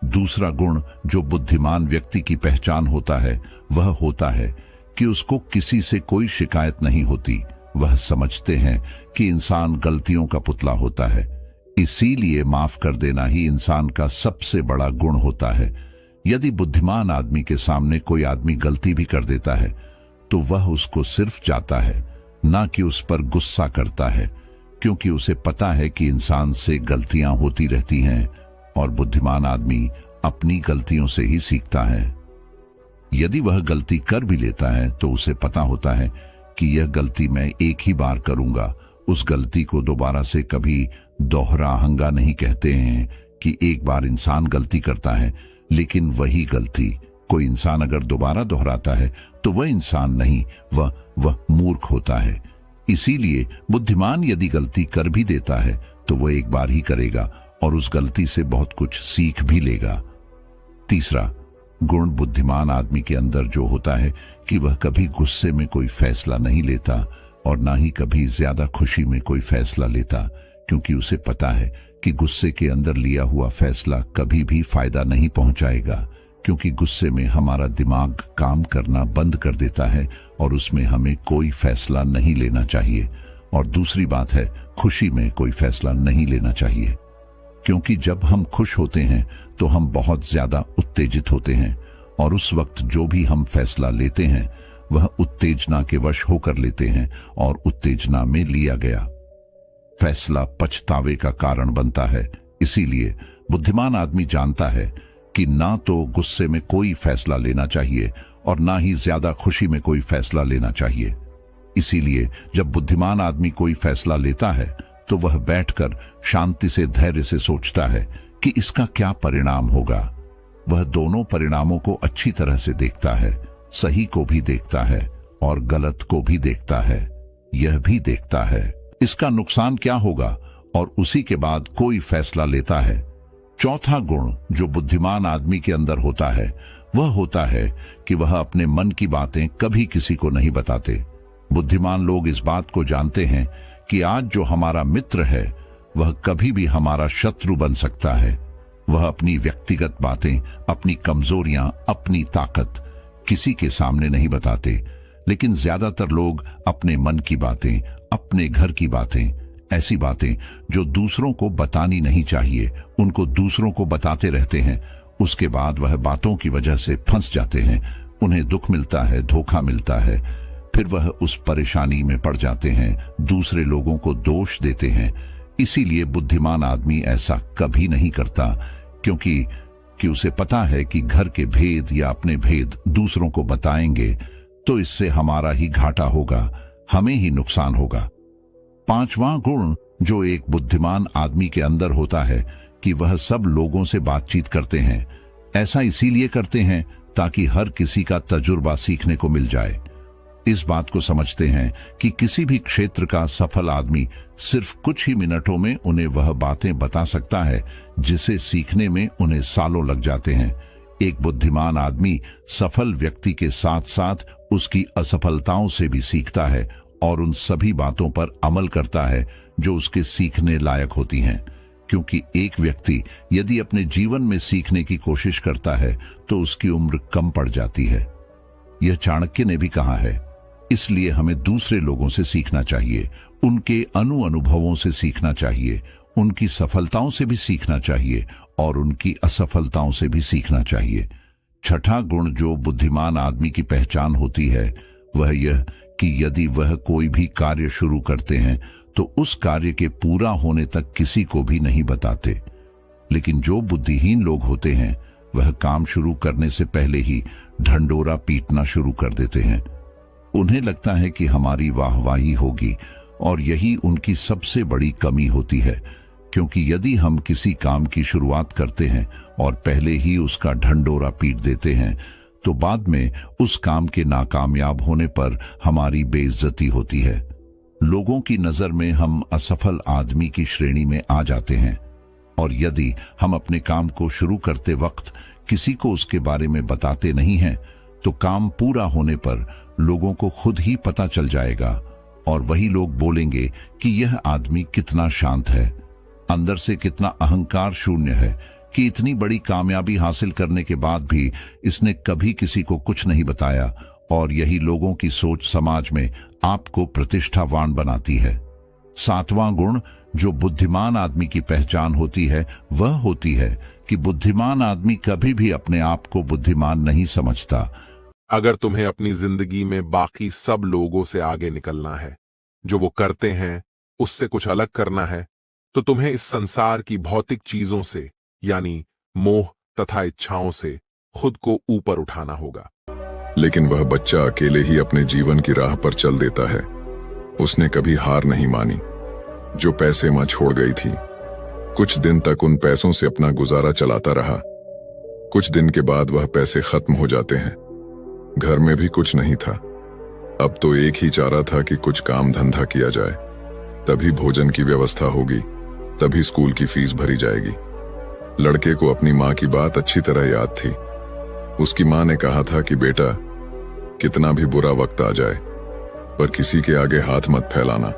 दूसरा गुण जो बुद्धिमान व्यक्ति की पहचान होता है वह होता है कि उसको किसी से कोई शिकायत नहीं होती। वह समझते हैं कि इंसान गलतियों का पुतला होता है, इसीलिए माफ कर देना ही इंसान का सबसे बड़ा गुण होता है। यदि बुद्धिमान आदमी के सामने कोई आदमी गलती भी कर देता है तो वह उसको सिर्फ जाता है, ना कि उस पर गुस्सा करता है, क्योंकि उसे पता है कि इंसान से गलतियां होती रहती हैं और बुद्धिमान आदमी अपनी गलतियों से ही सीखता है। यदि वह गलती कर भी लेता है तो उसे पता होता है कि यह गलती मैं एक ही बार करूंगा। उस गलती को दोबारा से कभी दोहराहंगा नहीं कहते हैं कि एक बार इंसान गलती करता है, लेकिन वही गलती कोई इंसान अगर दोबारा दोहराता है तो वह इंसान नहीं, वह मूर्ख होता है। इसीलिए बुद्धिमान यदि गलती कर भी देता है तो वह एक बार ही करेगा और उस गलती से बहुत कुछ सीख भी लेगा। तीसरा गुण बुद्धिमान आदमी के अंदर जो होता है कि वह कभी गुस्से में कोई फैसला नहीं लेता और ना ही कभी ज्यादा खुशी में कोई फैसला लेता, क्योंकि उसे पता है कि गुस्से के अंदर लिया हुआ फैसला कभी भी फायदा नहीं पहुंचाएगा, क्योंकि गुस्से में हमारा दिमाग काम करना बंद कर देता है और उसमें हमें कोई फैसला नहीं लेना चाहिए। और दूसरी बात है, खुशी में कोई फैसला नहीं लेना चाहिए, क्योंकि जब हम खुश होते हैं तो हम बहुत ज्यादा उत्तेजित होते हैं और उस वक्त जो भी हम फैसला लेते हैं वह उत्तेजना के वश होकर लेते हैं और उत्तेजना में लिया गया फैसला पछतावे का कारण बनता है। इसीलिए बुद्धिमान आदमी जानता है कि ना तो गुस्से में कोई फैसला लेना चाहिए और ना ही ज्यादा खुशी में कोई फैसला लेना चाहिए। इसीलिए जब बुद्धिमान आदमी कोई फैसला लेता है तो वह बैठकर शांति से धैर्य से सोचता है कि इसका क्या परिणाम होगा। वह दोनों परिणामों को अच्छी तरह से देखता है, सही को भी देखता है और गलत को भी देखता है। यह भी देखता है इसका नुकसान क्या होगा और उसी के बाद कोई फैसला लेता है। चौथा गुण जो बुद्धिमान आदमी के अंदर होता है वह होता है कि वह अपने मन की बातें कभी किसी को नहीं बताते। बुद्धिमान लोग इस बात को जानते हैं कि आज जो हमारा मित्र है वह कभी भी हमारा शत्रु बन सकता है। वह अपनी व्यक्तिगत बातें, अपनी कमजोरियां, अपनी ताकत किसी के सामने नहीं बताते, लेकिन ज्यादातर लोग अपने मन की बातें, अपने घर की बातें, ऐसी बातें जो दूसरों को बतानी नहीं चाहिए, उनको दूसरों को बताते रहते हैं। उसके बाद वह बातों की वजह से फंस जाते हैं, उन्हें दुख मिलता है, धोखा मिलता है, फिर वह उस परेशानी में पड़ जाते हैं, दूसरे लोगों को दोष देते हैं। इसीलिए बुद्धिमान आदमी ऐसा कभी नहीं करता, क्योंकि उसे पता है कि घर के भेद या अपने भेद दूसरों को बताएंगे तो इससे हमारा ही घाटा होगा, हमें ही नुकसान होगा। पांचवां गुण जो एक बुद्धिमान आदमी के अंदर होता है कि वह सब लोगों से बातचीत करते हैं। ऐसा इसीलिए करते हैं ताकि हर किसी का तजुर्बा सीखने को मिल जाए। इस बात को समझते हैं कि किसी भी क्षेत्र का सफल आदमी सिर्फ कुछ ही मिनटों में उन्हें वह बातें बता सकता है जिसे सीखने में उन्हें सालों लग जाते हैं। एक बुद्धिमान आदमी सफल व्यक्ति के साथ साथ उसकी असफलताओं से भी सीखता है और उन सभी बातों पर अमल करता है जो उसके सीखने लायक होती हैं, क्योंकि एक व्यक्ति यदि अपने जीवन में सीखने की कोशिश करता है तो उसकी उम्र कम पड़ जाती है। यह चाणक्य ने भी कहा है। इसलिए हमें दूसरे लोगों से सीखना चाहिए, उनके अनुभवों से सीखना चाहिए, उनकी सफलताओं से भी सीखना चाहिए और उनकी असफलताओं से भी सीखना चाहिए। छठा गुण जो बुद्धिमान आदमी की पहचान होती है वह यह कि यदि वह कोई भी कार्य शुरू करते हैं तो उस कार्य के पूरा होने तक किसी को भी नहीं बताते। लेकिन जो बुद्धिहीन लोग होते हैं वह काम शुरू करने से पहले ही ढंडोरा पीटना शुरू कर देते हैं। उन्हें लगता है कि हमारी वाहवाही होगी और यही उनकी सबसे बड़ी कमी होती है, क्योंकि यदि हम किसी काम की शुरुआत करते हैं और पहले ही उसका ढंडोरा पीट देते हैं तो बाद में उस काम के नाकामयाब होने पर हमारी बेइज्जती होती है। लोगों की नजर में हम असफल आदमी की श्रेणी में आ जाते हैं और यदि हम अपने काम को शुरू करते वक्त किसी को उसके बारे में बताते नहीं हैं तो काम पूरा होने पर लोगों को खुद ही पता चल जाएगा और वही लोग बोलेंगे कि यह आदमी कितना शांत है, अंदर से कितना अहंकार शून्य है, कि इतनी बड़ी कामयाबी हासिल करने के बाद भी इसने कभी किसी को कुछ नहीं बताया, और यही लोगों की सोच समाज में आपको प्रतिष्ठावान बनाती है। 7वां गुण जो बुद्धिमान आदमी की पहचान होती है वह होती है कि बुद्धिमान आदमी कभी भी अपने आप को बुद्धिमान नहीं समझता। अगर तुम्हें अपनी जिंदगी में बाकी सब लोगों से आगे निकलना है, जो वो करते हैं उससे कुछ अलग करना है, तो तुम्हें इस संसार की भौतिक चीजों से यानी मोह तथा इच्छाओं से खुद को ऊपर उठाना होगा। लेकिन वह बच्चा अकेले ही अपने जीवन की राह पर चल देता है। उसने कभी हार नहीं मानी। जो पैसे मां छोड़ गई थी, कुछ दिन तक उन पैसों से अपना गुजारा चलाता रहा। कुछ दिन के बाद वह पैसे खत्म हो जाते हैं। घर में भी कुछ नहीं था। अब तो एक ही चारा था कि कुछ काम धंधा किया जाए, तभी भोजन की व्यवस्था होगी, तभी स्कूल की फीस भरी जाएगी। लड़के को अपनी मां की बात अच्छी तरह याद थी। उसकी मां ने कहा था कि बेटा, कितना भी बुरा वक्त आ जाए पर किसी के आगे हाथ मत फैलाना,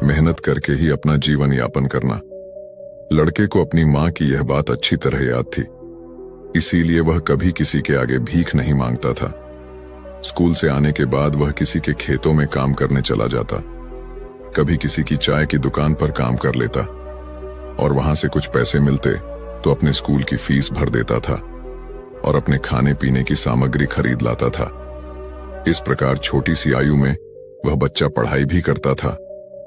मेहनत करके ही अपना जीवन यापन करना। लड़के को अपनी मां की यह बात अच्छी तरह याद थी, इसीलिए वह कभी किसी के आगे भीख नहीं मांगता था। स्कूल से आने के बाद वह किसी के खेतों में काम करने चला जाता, कभी किसी की चाय की दुकान पर काम कर लेता, और वहां से कुछ पैसे मिलते तो अपने स्कूल की फीस भर देता था और अपने खाने पीने की सामग्री खरीद लाता था। इस प्रकार छोटी सी आयु में वह बच्चा पढ़ाई भी करता था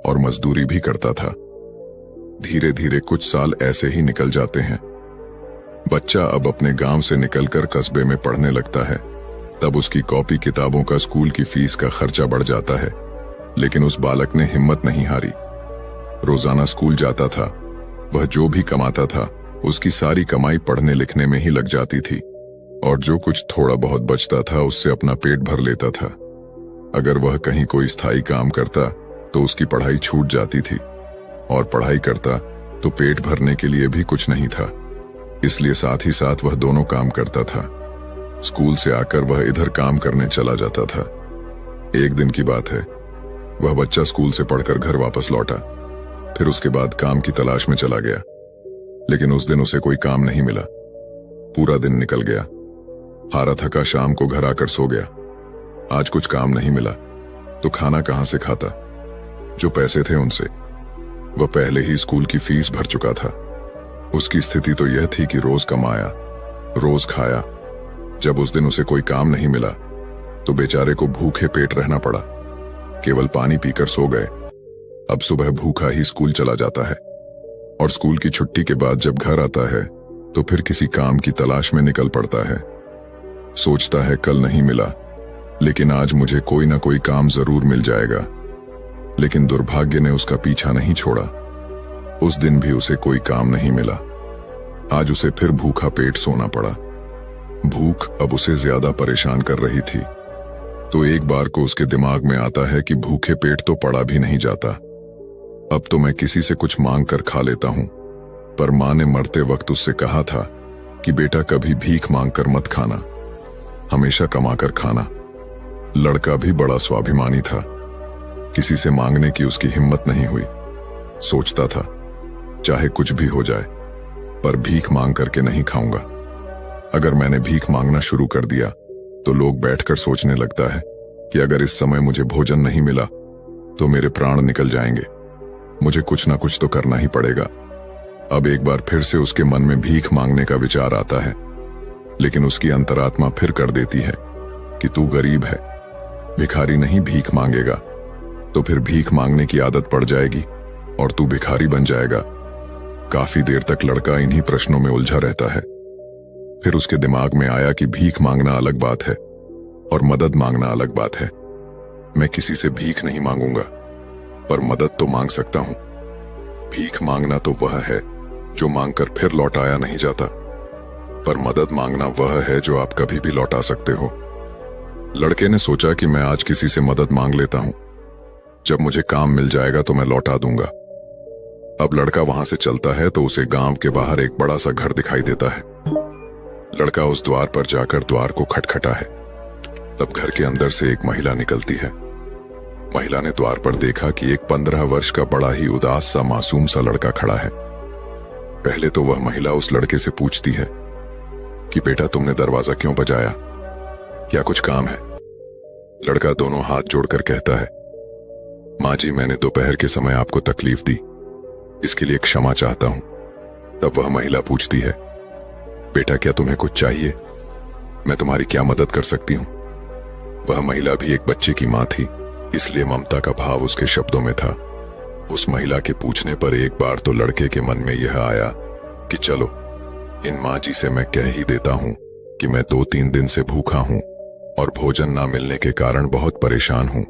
और मजदूरी भी करता था। धीरे धीरे कुछ साल ऐसे ही निकल जाते हैं। बच्चा अब अपने गांव से निकलकर कस्बे में पढ़ने लगता है। तब उसकी कॉपी किताबों का, स्कूल की फीस का खर्चा बढ़ जाता है, लेकिन उस बालक ने हिम्मत नहीं हारी। रोजाना स्कूल जाता था। वह जो भी कमाता था उसकी सारी कमाई पढ़ने लिखने में ही लग जाती थी, और जो कुछ थोड़ा बहुत बचता था उससे अपना पेट भर लेता था। अगर वह कहीं कोई स्थायी काम करता तो उसकी पढ़ाई छूट जाती थी, और पढ़ाई करता तो पेट भरने के लिए भी कुछ नहीं था, इसलिए साथ ही साथ वह दोनों काम करता था। स्कूल से आकर वह इधर काम करने चला जाता था। एक दिन की बात है, वह बच्चा स्कूल से पढ़कर घर वापस लौटा, फिर उसके बाद काम की तलाश में चला गया, लेकिन उस दिन उसे कोई काम नहीं मिला। पूरा दिन निकल गया। हारा थका शाम को घर आकर सो गया। आज कुछ काम नहीं मिला तो खाना कहां से खाता? जो पैसे थे उनसे। वह पहले ही स्कूल की फीस भर चुका था। उसकी स्थिति तो यह थी कि रोज कमाया, रोज खाया। जब उस दिन उसे कोई काम नहीं मिला तो बेचारे को भूखे पेट रहना पड़ा। केवल पानी पीकर सो गए। अब सुबह भूखा ही स्कूल चला जाता है, और स्कूल की छुट्टी के बाद जब घर आता है तो फिर किसी काम की तलाश में निकल पड़ता है। सोचता है कल नहीं मिला, लेकिन आज मुझे कोई ना कोई काम जरूर मिल जाएगा। लेकिन दुर्भाग्य ने उसका पीछा नहीं छोड़ा। उस दिन भी उसे कोई काम नहीं मिला। आज उसे फिर भूखा पेट सोना पड़ा। भूख अब उसे ज्यादा परेशान कर रही थी, तो एक बार को उसके दिमाग में आता है कि भूखे पेट तो पड़ा भी नहीं जाता। अब तो मैं किसी से कुछ मांग कर खा लेता हूं, पर मां ने मरते वक्त उससे कहा था कि बेटा कभी भीख मांग कर मत खाना, हमेशा कमा कर खाना। लड़का भी बड़ा स्वाभिमानी था। किसी से मांगने की उसकी हिम्मत नहीं हुई। सोचता था चाहे कुछ भी हो जाए, पर भीख मांग करके नहीं खाऊंगा। अगर मैंने भीख मांगना शुरू कर दिया तो लोग बैठकर सोचने लगता है कि अगर इस समय मुझे भोजन नहीं मिला तो मेरे प्राण निकल जाएंगे। मुझे कुछ ना कुछ तो करना ही पड़ेगा। अब एक बार फिर से उसके मन में भीख मांगने का विचार आता है, लेकिन उसकी अंतरात्मा फिर कर देती है कि तू गरीब है, भिखारी नहीं भीख मांगेगा तो फिर भीख मांगने की आदत पड़ जाएगी और तू भिखारी बन जाएगा। काफी देर तक लड़का इन्हीं प्रश्नों में उलझा रहता है। फिर उसके दिमाग में आया कि भीख मांगना अलग बात है और मदद मांगना अलग बात है। मैं किसी से भीख नहीं मांगूंगा, पर मदद तो मांग सकता हूं। भीख मांगना तो वह है जो मांगकर फिर लौटाया नहीं जाता, पर मदद मांगना वह है जो आप कभी भी लौटा सकते हो। लड़के ने सोचा कि मैं आज किसी से मदद मांग लेता हूं, जब मुझे काम मिल जाएगा तो मैं लौटा दूंगा। अब लड़का वहां से चलता है तो उसे गांव के बाहर एक बड़ा सा घर दिखाई देता है। लड़का उस द्वार पर जाकर द्वार को खटखटा है। तब घर के अंदर से एक महिला निकलती है। महिला ने द्वार पर देखा कि एक 15 वर्ष का बड़ा ही उदास सा मासूम सा लड़का खड़ा है। पहले तो वह महिला उस लड़के से पूछती है कि बेटा तुमने दरवाजा क्यों बजाया, क्या कुछ काम है? लड़का दोनों हाथ जोड़कर कहता है, माँ जी मैंने दोपहर के समय आपको तकलीफ दी, इसके लिए क्षमा चाहता हूं। तब वह महिला पूछती है, बेटा क्या तुम्हें कुछ चाहिए, मैं तुम्हारी क्या मदद कर सकती हूं? वह महिला भी एक बच्चे की मां थी, इसलिए ममता का भाव उसके शब्दों में था। उस महिला के पूछने पर एक बार तो लड़के के मन में यह आया कि चलो इन माँ जी से मैं कह ही देता हूं कि मैं 2-3 दिन से भूखा हूं और भोजन ना मिलने के कारण बहुत परेशान हूं।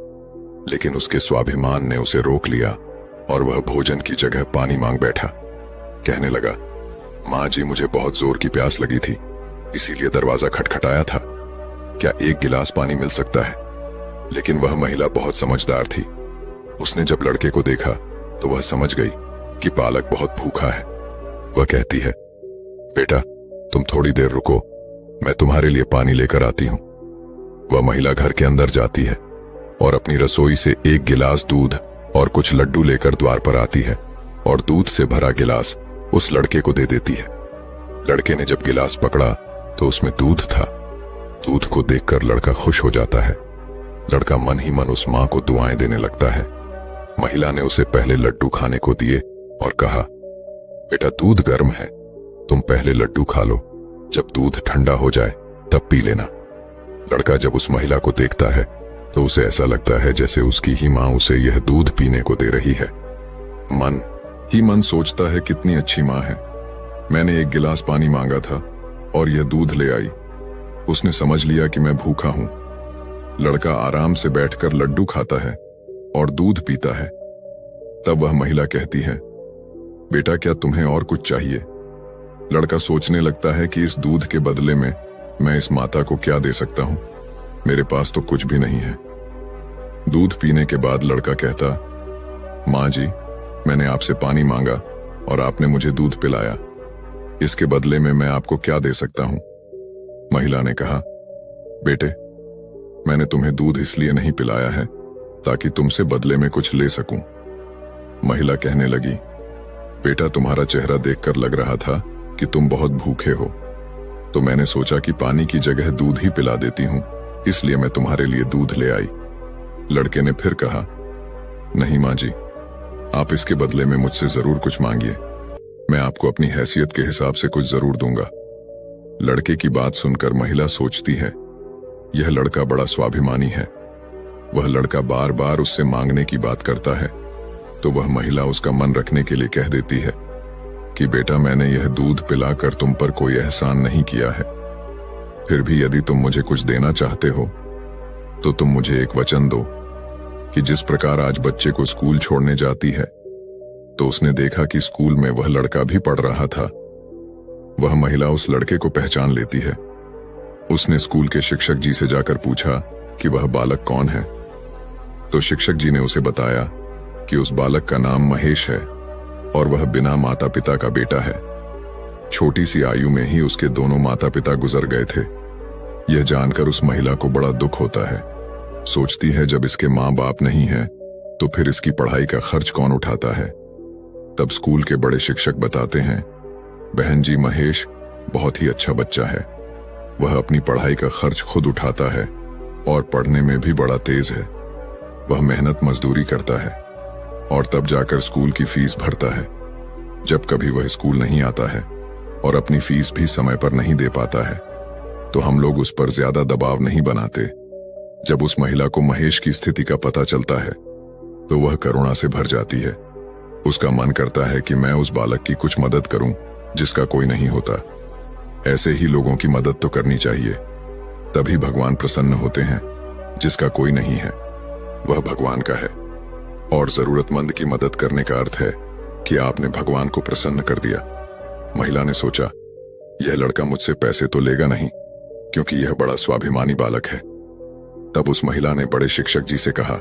लेकिन उसके स्वाभिमान ने उसे रोक लिया और वह भोजन की जगह पानी मांग बैठा। कहने लगा, माँ जी मुझे बहुत जोर की प्यास लगी थी, इसीलिए दरवाजा खटखटाया था, क्या एक गिलास पानी मिल सकता है? लेकिन वह महिला बहुत समझदार थी। उसने जब लड़के को देखा तो वह समझ गई कि बालक बहुत भूखा है। वह कहती है, बेटा तुम थोड़ी देर रुको, मैं तुम्हारे लिए पानी लेकर आती हूं। वह महिला घर के अंदर जाती है और अपनी रसोई से एक गिलास दूध और कुछ लड्डू लेकर द्वार पर आती है और दूध से भरा गिलास उस लड़के को दे देती है। लड़के ने जब गिलास पकड़ा तो उसमें दूध था। दूध को देखकर लड़का खुश हो जाता है। लड़का मन ही मन उस मां को दुआएं देने लगता है। महिला ने उसे पहले लड्डू खाने को दिए और कहा, बेटा दूध गर्म है, तुम पहले लड्डू खा लो, जब दूध ठंडा हो जाए तब पी लेना। लड़का जब उस महिला को देखता है तो उसे ऐसा लगता है जैसे उसकी ही मां उसे यह दूध पीने को दे रही है। मन ही मन सोचता है, कितनी अच्छी मां है, मैंने एक गिलास पानी मांगा था और यह दूध ले आई। उसने समझ लिया कि मैं भूखा हूं। लड़का आराम से बैठकर लड्डू खाता है और दूध पीता है। तब वह महिला कहती है, बेटा क्या तुम्हें और कुछ चाहिए? लड़का सोचने लगता है कि इस दूध के बदले में मैं इस माता को क्या दे सकता हूं, मेरे पास तो कुछ भी नहीं है। दूध पीने के बाद लड़का कहता, माँ जी मैंने आपसे पानी मांगा और आपने मुझे दूध पिलाया, इसके बदले में मैं आपको क्या दे सकता हूं? महिला ने कहा, बेटे मैंने तुम्हें दूध इसलिए नहीं पिलाया है ताकि तुमसे बदले में कुछ ले सकूं। महिला कहने लगी, बेटा तुम्हारा चेहरा देखकर लग रहा था कि तुम बहुत भूखे हो, तो मैंने सोचा कि पानी की जगह दूध ही पिला देती हूं, इसलिए मैं तुम्हारे लिए दूध ले आई। लड़के ने फिर कहा, नहीं माँ जी, आप इसके बदले में मुझसे जरूर कुछ मांगिए, मैं आपको अपनी हैसियत के हिसाब से कुछ जरूर दूंगा। लड़के की बात सुनकर महिला सोचती है, यह लड़का बड़ा स्वाभिमानी है। वह लड़का बार बार उससे मांगने की बात करता है, तो वह महिला उसका मन रखने के लिए कह देती है कि बेटा मैंने यह दूध पिलाकर तुम पर कोई एहसान नहीं किया है, फिर भी यदि तुम मुझे कुछ देना चाहते हो तो तुम मुझे एक वचन दो कि जिस प्रकार आज बच्चे को स्कूल छोड़ने जाती है तो उसने देखा कि स्कूल में वह लड़का भी पढ़ रहा था। वह महिला उस लड़के को पहचान लेती है। उसने स्कूल के शिक्षक जी से जाकर पूछा कि वह बालक कौन है, तो शिक्षक जी ने उसे बताया कि उस बालक का नाम महेश है और वह बिना माता पिता का बेटा है। छोटी सी आयु में ही उसके दोनों माता पिता गुजर गए थे। यह जानकर उस महिला को बड़ा दुख होता है। सोचती है जब इसके माँ बाप नहीं है तो फिर इसकी पढ़ाई का खर्च कौन उठाता है। तब स्कूल के बड़े शिक्षक बताते हैं, बहन जी महेश बहुत ही अच्छा बच्चा है, वह अपनी पढ़ाई का खर्च खुद उठाता है और पढ़ने में भी बड़ा तेज है। वह मेहनत मजदूरी करता है और तब जाकर स्कूल की फीस भरता है। जब कभी वह स्कूल नहीं आता है और अपनी फीस भी समय पर नहीं दे पाता है तो हम लोग उस पर ज्यादा दबाव नहीं बनाते। जब उस महिला को महेश की स्थिति का पता चलता है तो वह करुणा से भर जाती है। उसका मन करता है कि मैं उस बालक की कुछ मदद करूं जिसका कोई नहीं होता। ऐसे ही लोगों की मदद तो करनी चाहिए, तभी भगवान प्रसन्न होते हैं। जिसका कोई नहीं है वह भगवान का है, और जरूरतमंद की मदद करने का अर्थ है कि आपने भगवान को प्रसन्न कर दिया। महिला ने सोचा, यह लड़का मुझसे पैसे तो लेगा नहीं क्योंकि यह बड़ा स्वाभिमानी बालक है। तब उस महिला ने बड़े शिक्षक जी से कहा,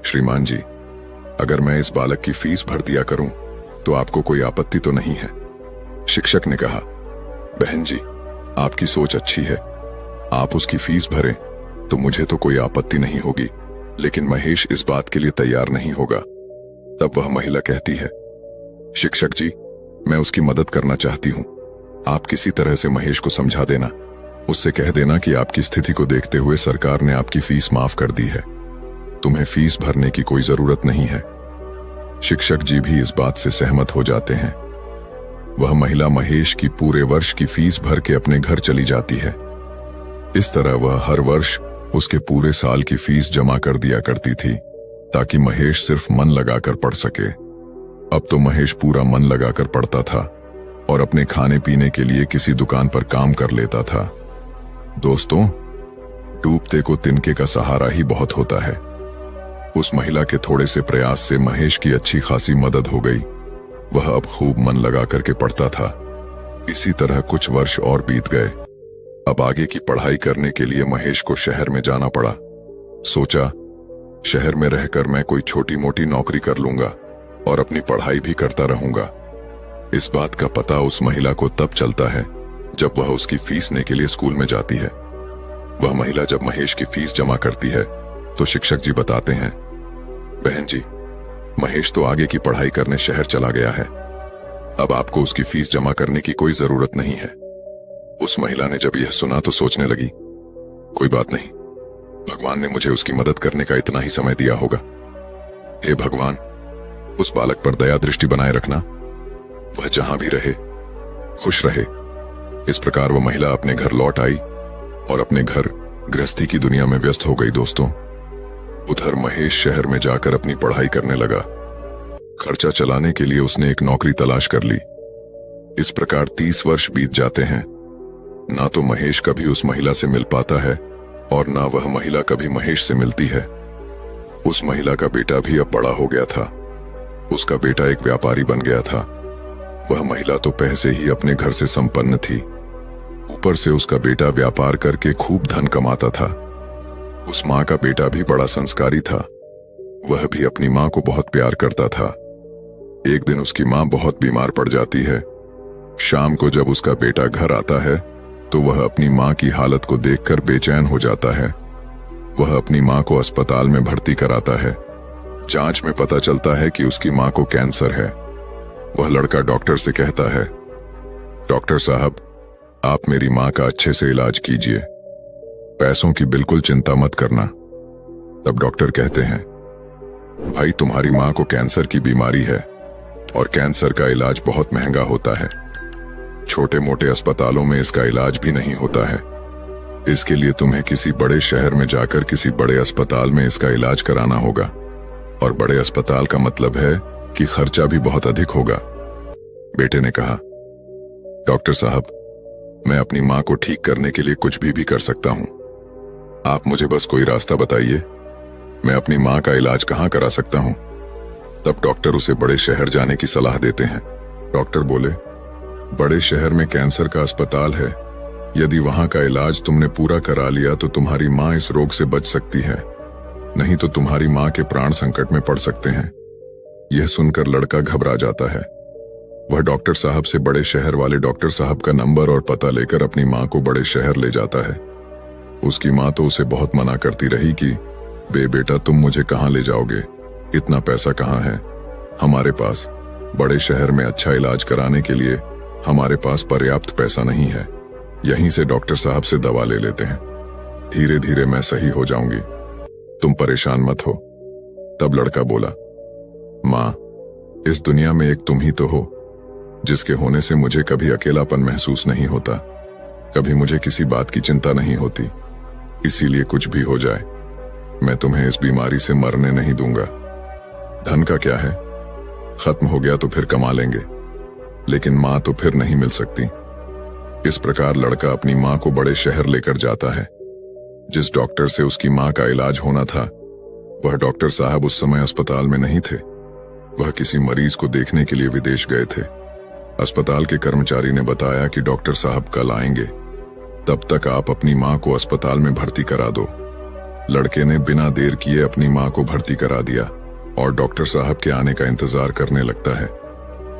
श्रीमान जी अगर मैं इस बालक की फीस भर दिया करूं तो आपको कोई आपत्ति तो नहीं है? शिक्षक ने कहा, बहन जी आपकी सोच अच्छी है, आप उसकी फीस भरें तो मुझे तो कोई आपत्ति नहीं होगी, लेकिन महेश इस बात के लिए तैयार नहीं होगा। तब वह महिला कहती है, शिक्षक जी मैं उसकी मदद करना चाहती हूँ। आप किसी तरह से महेश को समझा देना, उससे कह देना कि आपकी स्थिति को देखते हुए सरकार ने आपकी फीस माफ कर दी है, तुम्हें फीस भरने की कोई जरूरत नहीं है। शिक्षक जी भी इस बात से सहमत हो जाते हैं। वह महिला महेश की पूरे वर्ष की फीस भर के अपने घर चली जाती है। इस तरह वह हर वर्ष उसके पूरे साल की फीस जमा कर दिया करती थी, ताकि महेश सिर्फ मन लगाकर पढ़ सके। अब तो महेश पूरा मन लगाकर पढ़ता था और अपने खाने पीने के लिए किसी दुकान पर काम कर लेता था। दोस्तों, डूबते को तिनके का सहारा ही बहुत होता है। उस महिला के थोड़े से प्रयास से महेश की अच्छी खासी मदद हो गई। वह अब खूब मन लगा करके पढ़ता था। इसी तरह कुछ वर्ष और बीत गए। अब आगे की पढ़ाई करने के लिए महेश को शहर में जाना पड़ा। सोचा, शहर में रहकर मैं कोई छोटी मोटी नौकरी कर लूंगा और अपनी पढ़ाई भी करता रहूंगा। इस बात का पता उस महिला को तब चलता है जब वह उसकी फीस लेने के लिए स्कूल में जाती है। वह महिला जब महेश की फीस जमा करती है तो शिक्षक जी बताते हैं, बहन जी, महेश तो आगे की पढ़ाई करने शहर चला गया है, अब आपको उसकी फीस जमा करने की कोई जरूरत नहीं है। उस महिला ने जब यह सुना तो सोचने लगी, कोई बात नहीं, भगवान ने मुझे उसकी मदद करने का इतना ही समय दिया होगा। हे भगवान, उस बालक पर दया दृष्टि बनाए रखना, वह जहां भी रहे खुश रहे। इस प्रकार वह महिला अपने घर लौट आई और अपने घर गृहस्थी की दुनिया में व्यस्त हो गई। दोस्तों, उधर महेश शहर में जाकर अपनी पढ़ाई करने लगा। खर्चा चलाने के लिए उसने एक नौकरी तलाश कर ली। इस प्रकार 30 वर्ष बीत जाते हैं। ना तो महेश कभी उस महिला से मिल पाता है और ना वह महिला कभी महेश से मिलती है। उस महिला का बेटा भी अब बड़ा हो गया था। उसका बेटा एक व्यापारी बन गया था। वह महिला तो पहले से ही अपने घर से संपन्न थी, ऊपर से उसका बेटा व्यापार करके खूब धन कमाता था। उस माँ का बेटा भी बड़ा संस्कारी था। वह भी अपनी माँ को बहुत प्यार करता था। एक दिन उसकी माँ बहुत बीमार पड़ जाती है। शाम को जब उसका बेटा घर आता है तो वह अपनी माँ की हालत को देखकर बेचैन हो जाता है। वह अपनी माँ को अस्पताल में भर्ती कराता है। जांच में पता चलता है कि उसकी माँ को कैंसर है। वह लड़का डॉक्टर से कहता है, डॉक्टर साहब, आप मेरी माँ का अच्छे से इलाज कीजिए, पैसों की बिल्कुल चिंता मत करना। तब डॉक्टर कहते हैं, भाई, तुम्हारी माँ को कैंसर की बीमारी है और कैंसर का इलाज बहुत महंगा होता है। छोटे मोटे अस्पतालों में इसका इलाज भी नहीं होता है। इसके लिए तुम्हें किसी बड़े शहर में जाकर किसी बड़े अस्पताल में इसका इलाज कराना होगा, और बड़े अस्पताल का मतलब है कि खर्चा भी बहुत अधिक होगा। बेटे ने कहा, डॉक्टर साहब, मैं अपनी माँ को ठीक करने के लिए कुछ भी कर सकता हूँ। आप मुझे बस कोई रास्ता बताइए, मैं अपनी माँ का इलाज कहाँ करा सकता हूँ। तब डॉक्टर उसे बड़े शहर जाने की सलाह देते हैं। डॉक्टर बोले, बड़े शहर में कैंसर का अस्पताल है, यदि वहां का इलाज तुमने पूरा करा लिया तो तुम्हारी माँ इस रोग से बच सकती है, नहीं तो तुम्हारी माँ के प्राण संकट में पड़ सकते हैं। यह सुनकर लड़का घबरा जाता है। वह डॉक्टर साहब से बड़े शहर वाले डॉक्टर साहब का नंबर और पता लेकर अपनी माँ को बड़े शहर ले जाता है। उसकी माँ तो उसे बहुत मना करती रही कि बेटा, तुम मुझे कहाँ ले जाओगे, इतना पैसा कहाँ है हमारे पास, बड़े शहर में अच्छा इलाज कराने के लिए हमारे पास पर्याप्त पैसा नहीं है। यहीं से डॉक्टर साहब से दवा ले लेते हैं, धीरे धीरे मैं सही हो जाऊंगी, तुम परेशान मत हो। तब लड़का बोला, माँ, इस दुनिया में एक तुम ही तो हो, जिसके होने से मुझे कभी अकेलापन महसूस नहीं होता, कभी मुझे किसी बात की चिंता नहीं होती। इसीलिए कुछ भी हो जाए, मैं तुम्हें इस बीमारी से मरने नहीं दूंगा। धन का क्या है, खत्म हो गया तो फिर कमा लेंगे, लेकिन माँ तो फिर नहीं मिल सकती। इस प्रकार लड़का अपनी माँ को बड़े शहर लेकर जाता है। जिस डॉक्टर से उसकी माँ का इलाज होना था, वह डॉक्टर साहब उस समय अस्पताल में नहीं थे। वह किसी मरीज को देखने के लिए विदेश गए थे। अस्पताल के कर्मचारी ने बताया कि डॉक्टर साहब कल आएंगे, तब तक आप अपनी माँ को अस्पताल में भर्ती करा दो। लड़के ने बिना देर किए अपनी माँ को भर्ती करा दिया और डॉक्टर साहब के आने का इंतजार करने लगता है।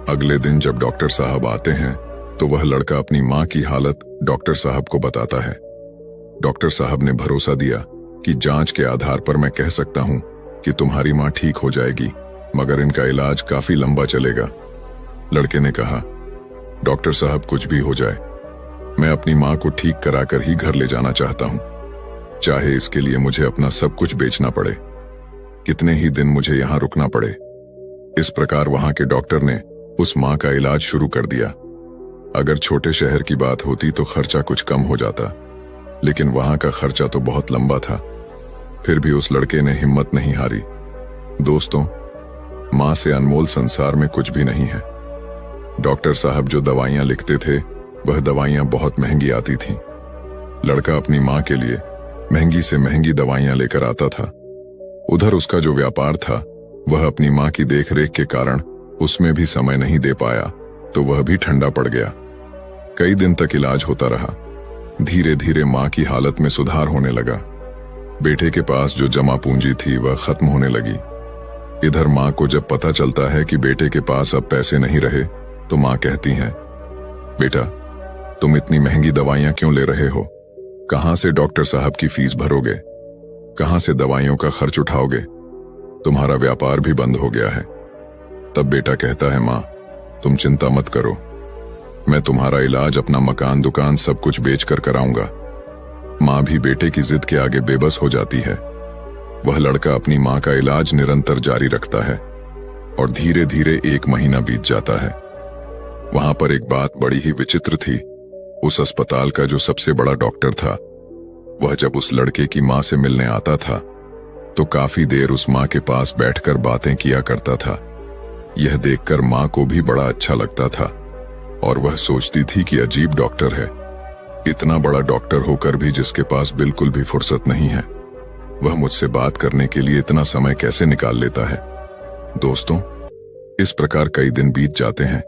अगले दिन जब डॉक्टर साहब आते हैं तो वह लड़का अपनी माँ की हालत डॉक्टर साहब को बताता है। डॉक्टर साहब ने भरोसा दिया कि जांच के आधार पर मैं कह सकता हूँ कि तुम्हारी माँ ठीक हो जाएगी, मगर इनका इलाज काफी लंबा चलेगा। लड़के ने कहा, डॉक्टर साहब, कुछ भी हो जाए, मैं अपनी माँ को ठीक कराकर ही घर ले जाना चाहता हूँ, चाहे इसके लिए मुझे अपना सब कुछ बेचना पड़े, कितने ही दिन मुझे यहाँ रुकना पड़े। इस प्रकार वहां के डॉक्टर ने उस माँ का इलाज शुरू कर दिया। अगर छोटे शहर की बात होती तो खर्चा कुछ कम हो जाता, लेकिन वहां का खर्चा तो बहुत लंबा था। फिर भी उस लड़के ने हिम्मत नहीं हारी। दोस्तों, माँ से अनमोल संसार में कुछ भी नहीं है। डॉक्टर साहब जो दवाइयां लिखते थे वह दवाइयां बहुत महंगी आती थीं। लड़का अपनी माँ के लिए महंगी से महंगी दवाइयां लेकर आता था। उधर उसका जो व्यापार था वह अपनी माँ की देखरेख के कारण उसमें भी समय नहीं दे पाया, तो वह भी ठंडा पड़ गया। कई दिन तक इलाज होता रहा। धीरे धीरे माँ की हालत में सुधार होने लगा। बेटे के पास जो जमा पूंजी थी वह खत्म होने लगी। इधर माँ को जब पता चलता है कि बेटे के पास अब पैसे नहीं रहे, तो माँ कहती हैं, बेटा, तुम इतनी महंगी दवाइयां क्यों ले रहे हो? कहां से डॉक्टर साहब की फीस भरोगे? कहां से दवाइयों का खर्च उठाओगे? तुम्हारा व्यापार भी बंद हो गया है। तब बेटा कहता है, माँ, तुम चिंता मत करो, मैं तुम्हारा इलाज अपना मकान दुकान सब कुछ बेचकर कराऊंगा। माँ भी बेटे की जिद के आगे बेबस हो जाती है। वह लड़का अपनी माँ का इलाज निरंतर जारी रखता है और धीरे धीरे 1 महीना बीत जाता है। वहां पर एक बात बड़ी ही विचित्र थी। उस अस्पताल का जो सबसे बड़ा डॉक्टर था, वह जब उस लड़के की माँ से मिलने आता था तो काफी देर उस माँ के पास बैठकर बातें किया करता था। यह देखकर माँ को भी बड़ा अच्छा लगता था और वह सोचती थी कि अजीब डॉक्टर है, इतना बड़ा डॉक्टर होकर भी जिसके पास बिल्कुल भी फुर्सत नहीं है, वह मुझसे बात करने के लिए इतना समय कैसे निकाल लेता है। दोस्तों, इस प्रकार कई दिन बीत जाते हैं।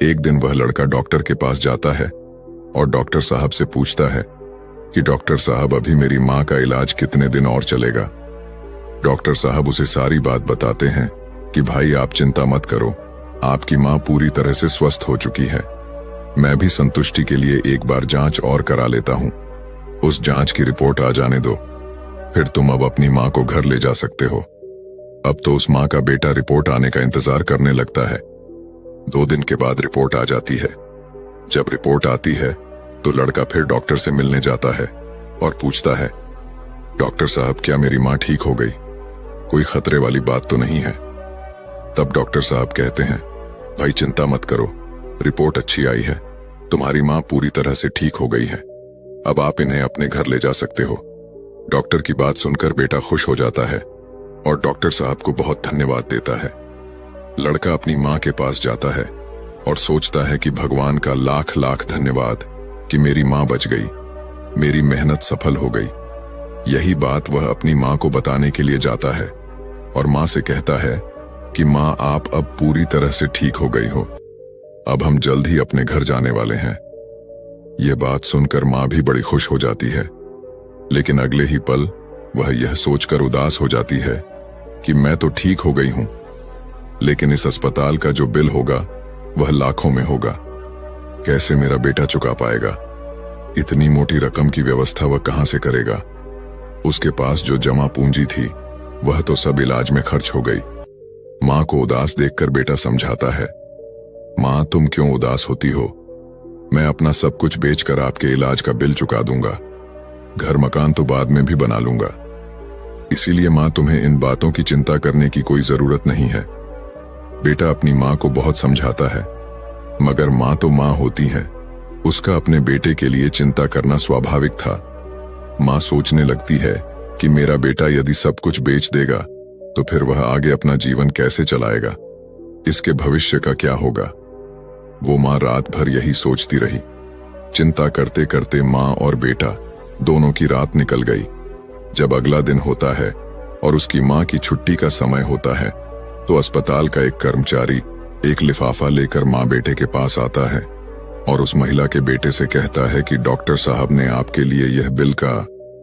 एक दिन वह लड़का डॉक्टर के पास जाता है और डॉक्टर साहब से पूछता है कि डॉक्टर साहब, अभी मेरी माँ का इलाज कितने दिन और चलेगा? डॉक्टर साहब उसे सारी बात बताते हैं कि भाई, आप चिंता मत करो, आपकी माँ पूरी तरह से स्वस्थ हो चुकी है। मैं भी संतुष्टि के लिए एक बार जांच और करा लेता हूँ। उस जांच की रिपोर्ट आ जाने दो, फिर तुम अब अपनी माँ को घर ले जा सकते हो। अब तो उस माँ का बेटा रिपोर्ट आने का इंतजार करने लगता है। 2 दिन के बाद रिपोर्ट आ जाती है। जब रिपोर्ट आती है तो लड़का फिर डॉक्टर से मिलने जाता है और पूछता है, डॉक्टर साहब, क्या मेरी माँ ठीक हो गई? कोई खतरे वाली बात तो नहीं है? तब डॉक्टर साहब कहते हैं, भाई चिंता मत करो, रिपोर्ट अच्छी आई है, तुम्हारी माँ पूरी तरह से ठीक हो गई है, अब आप इन्हें अपने घर ले जा सकते हो। डॉक्टर की बात सुनकर बेटा खुश हो जाता है और डॉक्टर साहब को बहुत धन्यवाद देता है। लड़का अपनी माँ के पास जाता है और सोचता है कि भगवान का लाख लाख धन्यवाद कि मेरी माँ बच गई, मेरी मेहनत सफल हो गई। यही बात वह अपनी माँ को बताने के लिए जाता है और माँ से कहता है कि माँ, आप अब पूरी तरह से ठीक हो गई हो, अब हम जल्द ही अपने घर जाने वाले हैं। यह बात सुनकर माँ भी बड़ी खुश हो जाती है, लेकिन अगले ही पल वह यह सोचकर उदास हो जाती है कि मैं तो ठीक हो गई हूं, लेकिन इस अस्पताल का जो बिल होगा वह लाखों में होगा। कैसे मेरा बेटा चुका पाएगा? इतनी मोटी रकम की व्यवस्था वह कहां से करेगा? उसके पास जो जमा पूंजी थी वह तो सब इलाज में खर्च हो गई। माँ को उदास देखकर बेटा समझाता है, माँ, तुम क्यों उदास होती हो? मैं अपना सब कुछ बेचकर आपके इलाज का बिल चुका दूंगा, घर मकान तो बाद में भी बना लूंगा। इसीलिए माँ, तुम्हें इन बातों की चिंता करने की कोई जरूरत नहीं है। बेटा अपनी माँ को बहुत समझाता है, मगर माँ तो माँ होती है, उसका अपने बेटे के लिए चिंता करना स्वाभाविक था। माँ सोचने लगती है कि मेरा बेटा यदि सब कुछ बेच देगा तो फिर वह आगे अपना जीवन कैसे चलाएगा, इसके भविष्य का क्या होगा। वो माँ रात भर यही सोचती रही। चिंता करते करते माँ और बेटा दोनों की रात निकल गई। जब अगला दिन होता है और उसकी माँ की छुट्टी का समय होता है तो अस्पताल का एक कर्मचारी एक लिफाफा लेकर माँ बेटे के पास आता है और उस महिला के बेटे से कहता है कि डॉक्टर साहब ने आपके लिए यह बिल का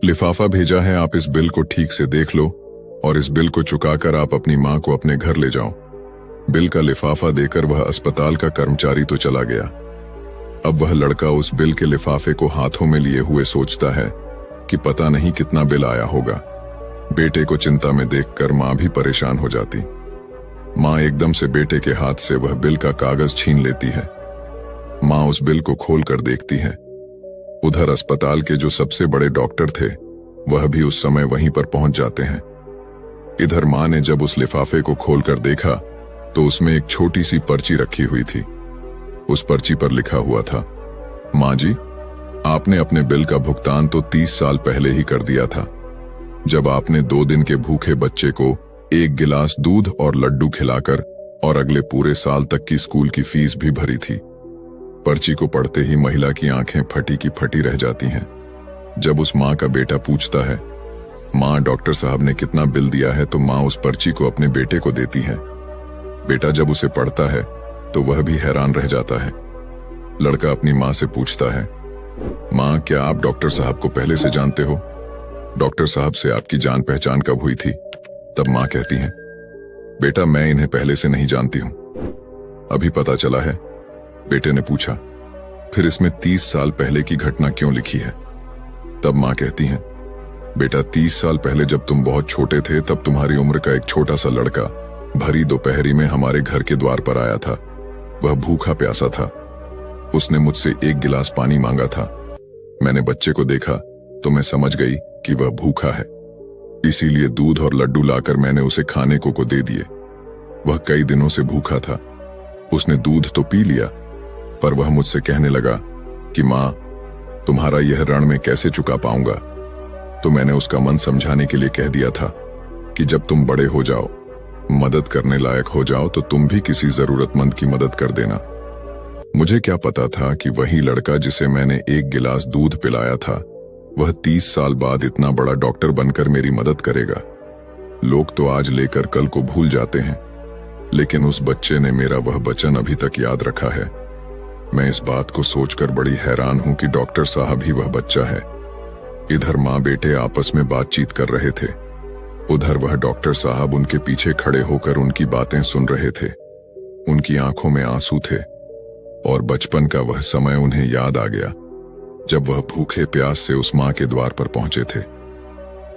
लिफाफा भेजा है, आप इस बिल को ठीक से देख लो और इस बिल को चुकाकर आप अपनी माँ को अपने घर ले जाओ। बिल का लिफाफा देकर वह अस्पताल का कर्मचारी तो चला गया। अब वह लड़का उस बिल के लिफाफे को हाथों में लिए हुए सोचता है कि पता नहीं कितना बिल आया होगा। बेटे को चिंता में देखकर माँ भी परेशान हो जाती। माँ एकदम से बेटे के हाथ से वह बिल का कागज छीन लेती है माँ उस बिल को खोल कर देखती है। उधर अस्पताल के जो सबसे बड़े डॉक्टर थे वह भी उस समय वहीं पर पहुंच जाते हैं। इधर माँ ने जब उस लिफाफे को खोलकर देखा तो उसमें एक छोटी सी पर्ची रखी हुई थी। उस पर्ची पर लिखा हुआ था, माँ जी, आपने अपने बिल का भुगतान तो 30 साल पहले ही कर दिया था, जब आपने 2 दिन के भूखे बच्चे को 1 गिलास दूध और लड्डू खिलाकर और अगले पूरे साल तक की स्कूल की फीस भी भरी थी। पर्ची को पढ़ते ही महिला की आंखें फटी की फटी रह जाती हैं। जब उस माँ का बेटा पूछता है, माँ डॉक्टर साहब ने कितना बिल दिया है, तो माँ उस पर्ची को अपने बेटे को देती है। बेटा जब उसे पढ़ता है तो वह भी हैरान रह जाता है। लड़का अपनी माँ से पूछता है, माँ क्या आप डॉक्टर साहब को पहले से जानते हो? डॉक्टर साहब से आपकी जान पहचान कब हुई थी? तब माँ कहती है, बेटा मैं इन्हें पहले से नहीं जानती हूं, अभी पता चला है। बेटे ने पूछा, फिर इसमें 30 साल पहले की घटना क्यों लिखी है? तब माँ कहती है, बेटा 30 साल पहले जब तुम बहुत छोटे थे तब तुम्हारी उम्र का एक छोटा सा लड़का भरी दोपहरी में हमारे घर के द्वार पर आया था। वह भूखा प्यासा था। उसने मुझसे 1 गिलास पानी मांगा था। मैंने बच्चे को देखा तो मैं समझ गई कि वह भूखा है, इसीलिए दूध और लड्डू लाकर मैंने उसे खाने को दे दिए। वह कई दिनों से भूखा था। उसने दूध तो पी लिया, पर वह मुझसे कहने लगा कि माँ तुम्हारा यह ऋण मैं कैसे चुका पाऊंगा। तो मैंने उसका मन समझाने के लिए कह दिया था कि जब तुम बड़े हो जाओ, मदद करने लायक हो जाओ, तो तुम भी किसी जरूरतमंद की मदद कर देना। मुझे क्या पता था कि वही लड़का जिसे मैंने 1 गिलास दूध पिलाया था वह 30 साल बाद इतना बड़ा डॉक्टर बनकर मेरी मदद करेगा। लोग तो आज लेकर कल को भूल जाते हैं, लेकिन उस बच्चे ने मेरा वह वचन अभी तक याद रखा है। मैं इस बात को सोचकर बड़ी हैरान हूं कि डॉक्टर साहब ही वह बच्चा है। इधर माँ बेटे आपस में बातचीत कर रहे थे, उधर वह डॉक्टर साहब उनके पीछे खड़े होकर उनकी बातें सुन रहे थे। उनकी आंखों में आंसू थे और बचपन का वह समय उन्हें याद आ गया जब वह भूखे प्यास से उस माँ के द्वार पर पहुंचे थे।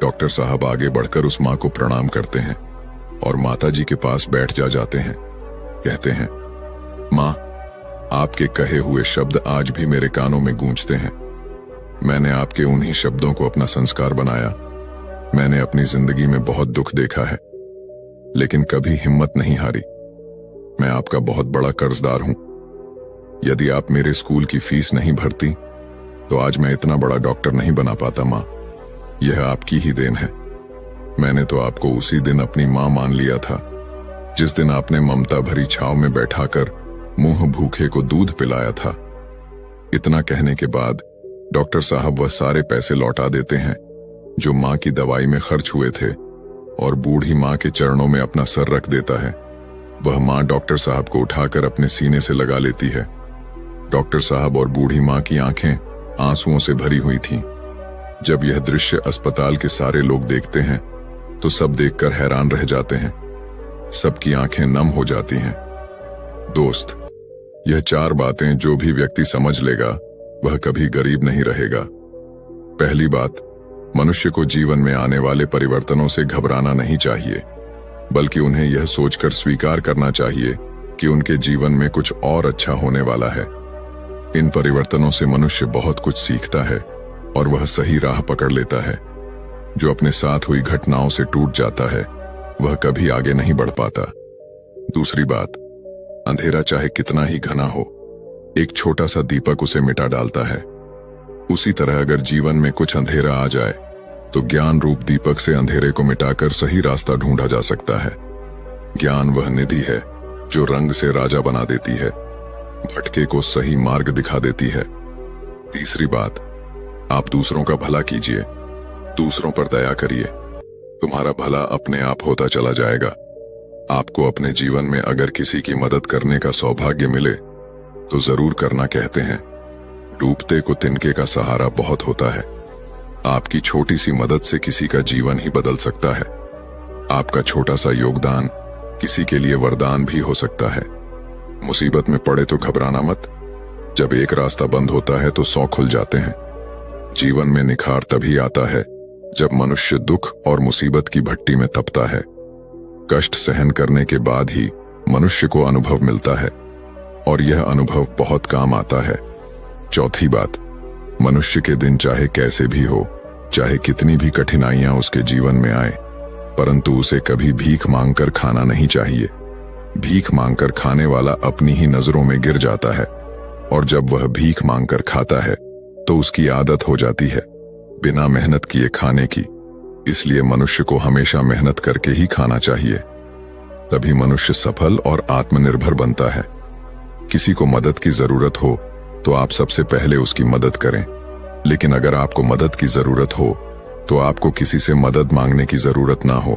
डॉक्टर साहब आगे बढ़कर उस माँ को प्रणाम करते हैं और माताजी के पास बैठ जाते हैं। कहते हैं, माँ आपके कहे हुए शब्द आज भी मेरे कानों में गूंजते हैं। मैंने आपके उन्हीं शब्दों को अपना संस्कार बनाया। मैंने अपनी जिंदगी में बहुत दुख देखा है, लेकिन कभी हिम्मत नहीं हारी। मैं आपका बहुत बड़ा कर्जदार हूं। यदि आप मेरे स्कूल की फीस नहीं भरती तो आज मैं इतना बड़ा डॉक्टर नहीं बना पाता। माँ यह आपकी ही देन है। मैंने तो आपको उसी दिन अपनी माँ मान लिया था जिस दिन आपने ममता भरी छाव में बैठाकर मुंह भूखे को दूध पिलाया था। इतना कहने के बाद डॉक्टर साहब वह सारे पैसे लौटा देते हैं जो माँ की दवाई में खर्च हुए थे और बूढ़ी माँ के चरणों में अपना सर रख देता है। वह माँ डॉक्टर साहब को उठाकर अपने सीने से लगा लेती है। डॉक्टर साहब और बूढ़ी माँ की आंखें आंसुओं से भरी हुई थीं। जब यह दृश्य अस्पताल के सारे लोग देखते हैं तो सब देखकर हैरान रह जाते हैं। सबकी आंखें नम हो जाती हैं। दोस्त, यह 4 बातें जो भी व्यक्ति समझ लेगा वह कभी गरीब नहीं रहेगा। पहली बात, मनुष्य को जीवन में आने वाले परिवर्तनों से घबराना नहीं चाहिए, बल्कि उन्हें यह सोचकर स्वीकार करना चाहिए कि उनके जीवन में कुछ और अच्छा होने वाला है। इन परिवर्तनों से मनुष्य बहुत कुछ सीखता है और वह सही राह पकड़ लेता है। जो अपने साथ हुई घटनाओं से टूट जाता है वह कभी आगे नहीं बढ़ पाता। दूसरी बात, अंधेरा चाहे कितना ही घना हो, एक छोटा सा दीपक उसे मिटा डालता है। उसी तरह अगर जीवन में कुछ अंधेरा आ जाए तो ज्ञान रूप दीपक से अंधेरे को मिटाकर सही रास्ता ढूंढा जा सकता है। ज्ञान वह निधि है जो रंग से राजा बना देती है, भटके को सही मार्ग दिखा देती है। तीसरी बात, आप दूसरों का भला कीजिए, दूसरों पर दया करिए। तुम्हारा भला अपने आप होता चला जाएगा। आपको अपने जीवन में अगर किसी की मदद करने का सौभाग्य मिले तो जरूर करना। कहते हैं, डूबते को तिनके का सहारा बहुत होता है। आपकी छोटी सी मदद से किसी का जीवन ही बदल सकता है। आपका छोटा सा योगदान किसी के लिए वरदान भी हो सकता है। मुसीबत में पड़े तो घबराना मत। जब एक रास्ता बंद होता है तो 100 खुल जाते हैं। जीवन में निखार तभी आता है जब मनुष्य दुख और मुसीबत की भट्टी में तपता है। कष्ट सहन करने के बाद ही मनुष्य को अनुभव मिलता है। और यह अनुभव बहुत काम आता है। चौथी बात, मनुष्य के दिन चाहे कैसे भी हो, चाहे कितनी भी कठिनाइयां उसके जीवन में आए, परंतु उसे कभी भीख मांगकर खाना नहीं चाहिए। भीख मांगकर खाने वाला अपनी ही नजरों में गिर जाता है, और जब वह भीख मांगकर खाता है तो उसकी आदत हो जाती है बिना मेहनत किए खाने की। इसलिए मनुष्य को हमेशा मेहनत करके ही खाना चाहिए, तभी मनुष्य सफल और आत्मनिर्भर बनता है। किसी को मदद की जरूरत हो तो आप सबसे पहले उसकी मदद करें, लेकिन अगर आपको मदद की जरूरत हो तो आपको किसी से मदद मांगने की जरूरत ना हो।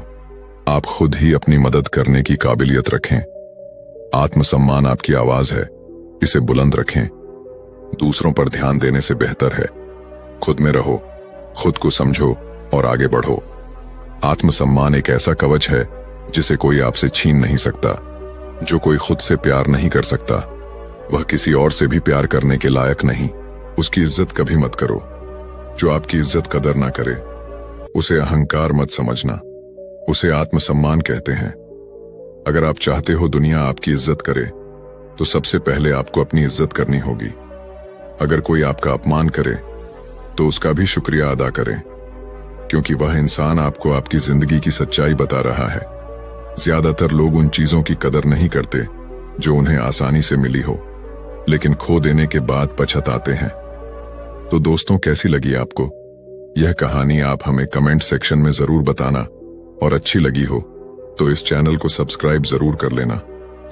आप खुद ही अपनी मदद करने की काबिलियत रखें। आत्मसम्मान आपकी आवाज है, इसे बुलंद रखें। दूसरों पर ध्यान देने से बेहतर है खुद में रहो, खुद को समझो और आगे बढ़ो। आत्मसम्मान एक ऐसा कवच है जिसे कोई आपसे छीन नहीं सकता। जो कोई खुद से प्यार नहीं कर सकता, वह किसी और से भी प्यार करने के लायक नहीं। उसकी इज्जत कभी मत करो। जो आपकी इज्जत कदर ना करे, उसे अहंकार मत समझना, उसे आत्मसम्मान कहते हैं। अगर आप चाहते हो दुनिया आपकी इज्जत करे, तो सबसे पहले आपको अपनी इज्जत करनी होगी। अगर कोई आपका अपमान करे तो उसका भी शुक्रिया अदा करें, क्योंकि वह इंसान आपको आपकी जिंदगी की सच्चाई बता रहा है। ज्यादातर लोग उन चीजों की कदर नहीं करते जो उन्हें आसानी से मिली हो, लेकिन खो देने के बाद पछताते हैं। तो दोस्तों, कैसी लगी आपको यह कहानी? आप हमें कमेंट सेक्शन में जरूर बताना, और अच्छी लगी हो तो इस चैनल को सब्सक्राइब जरूर कर लेना।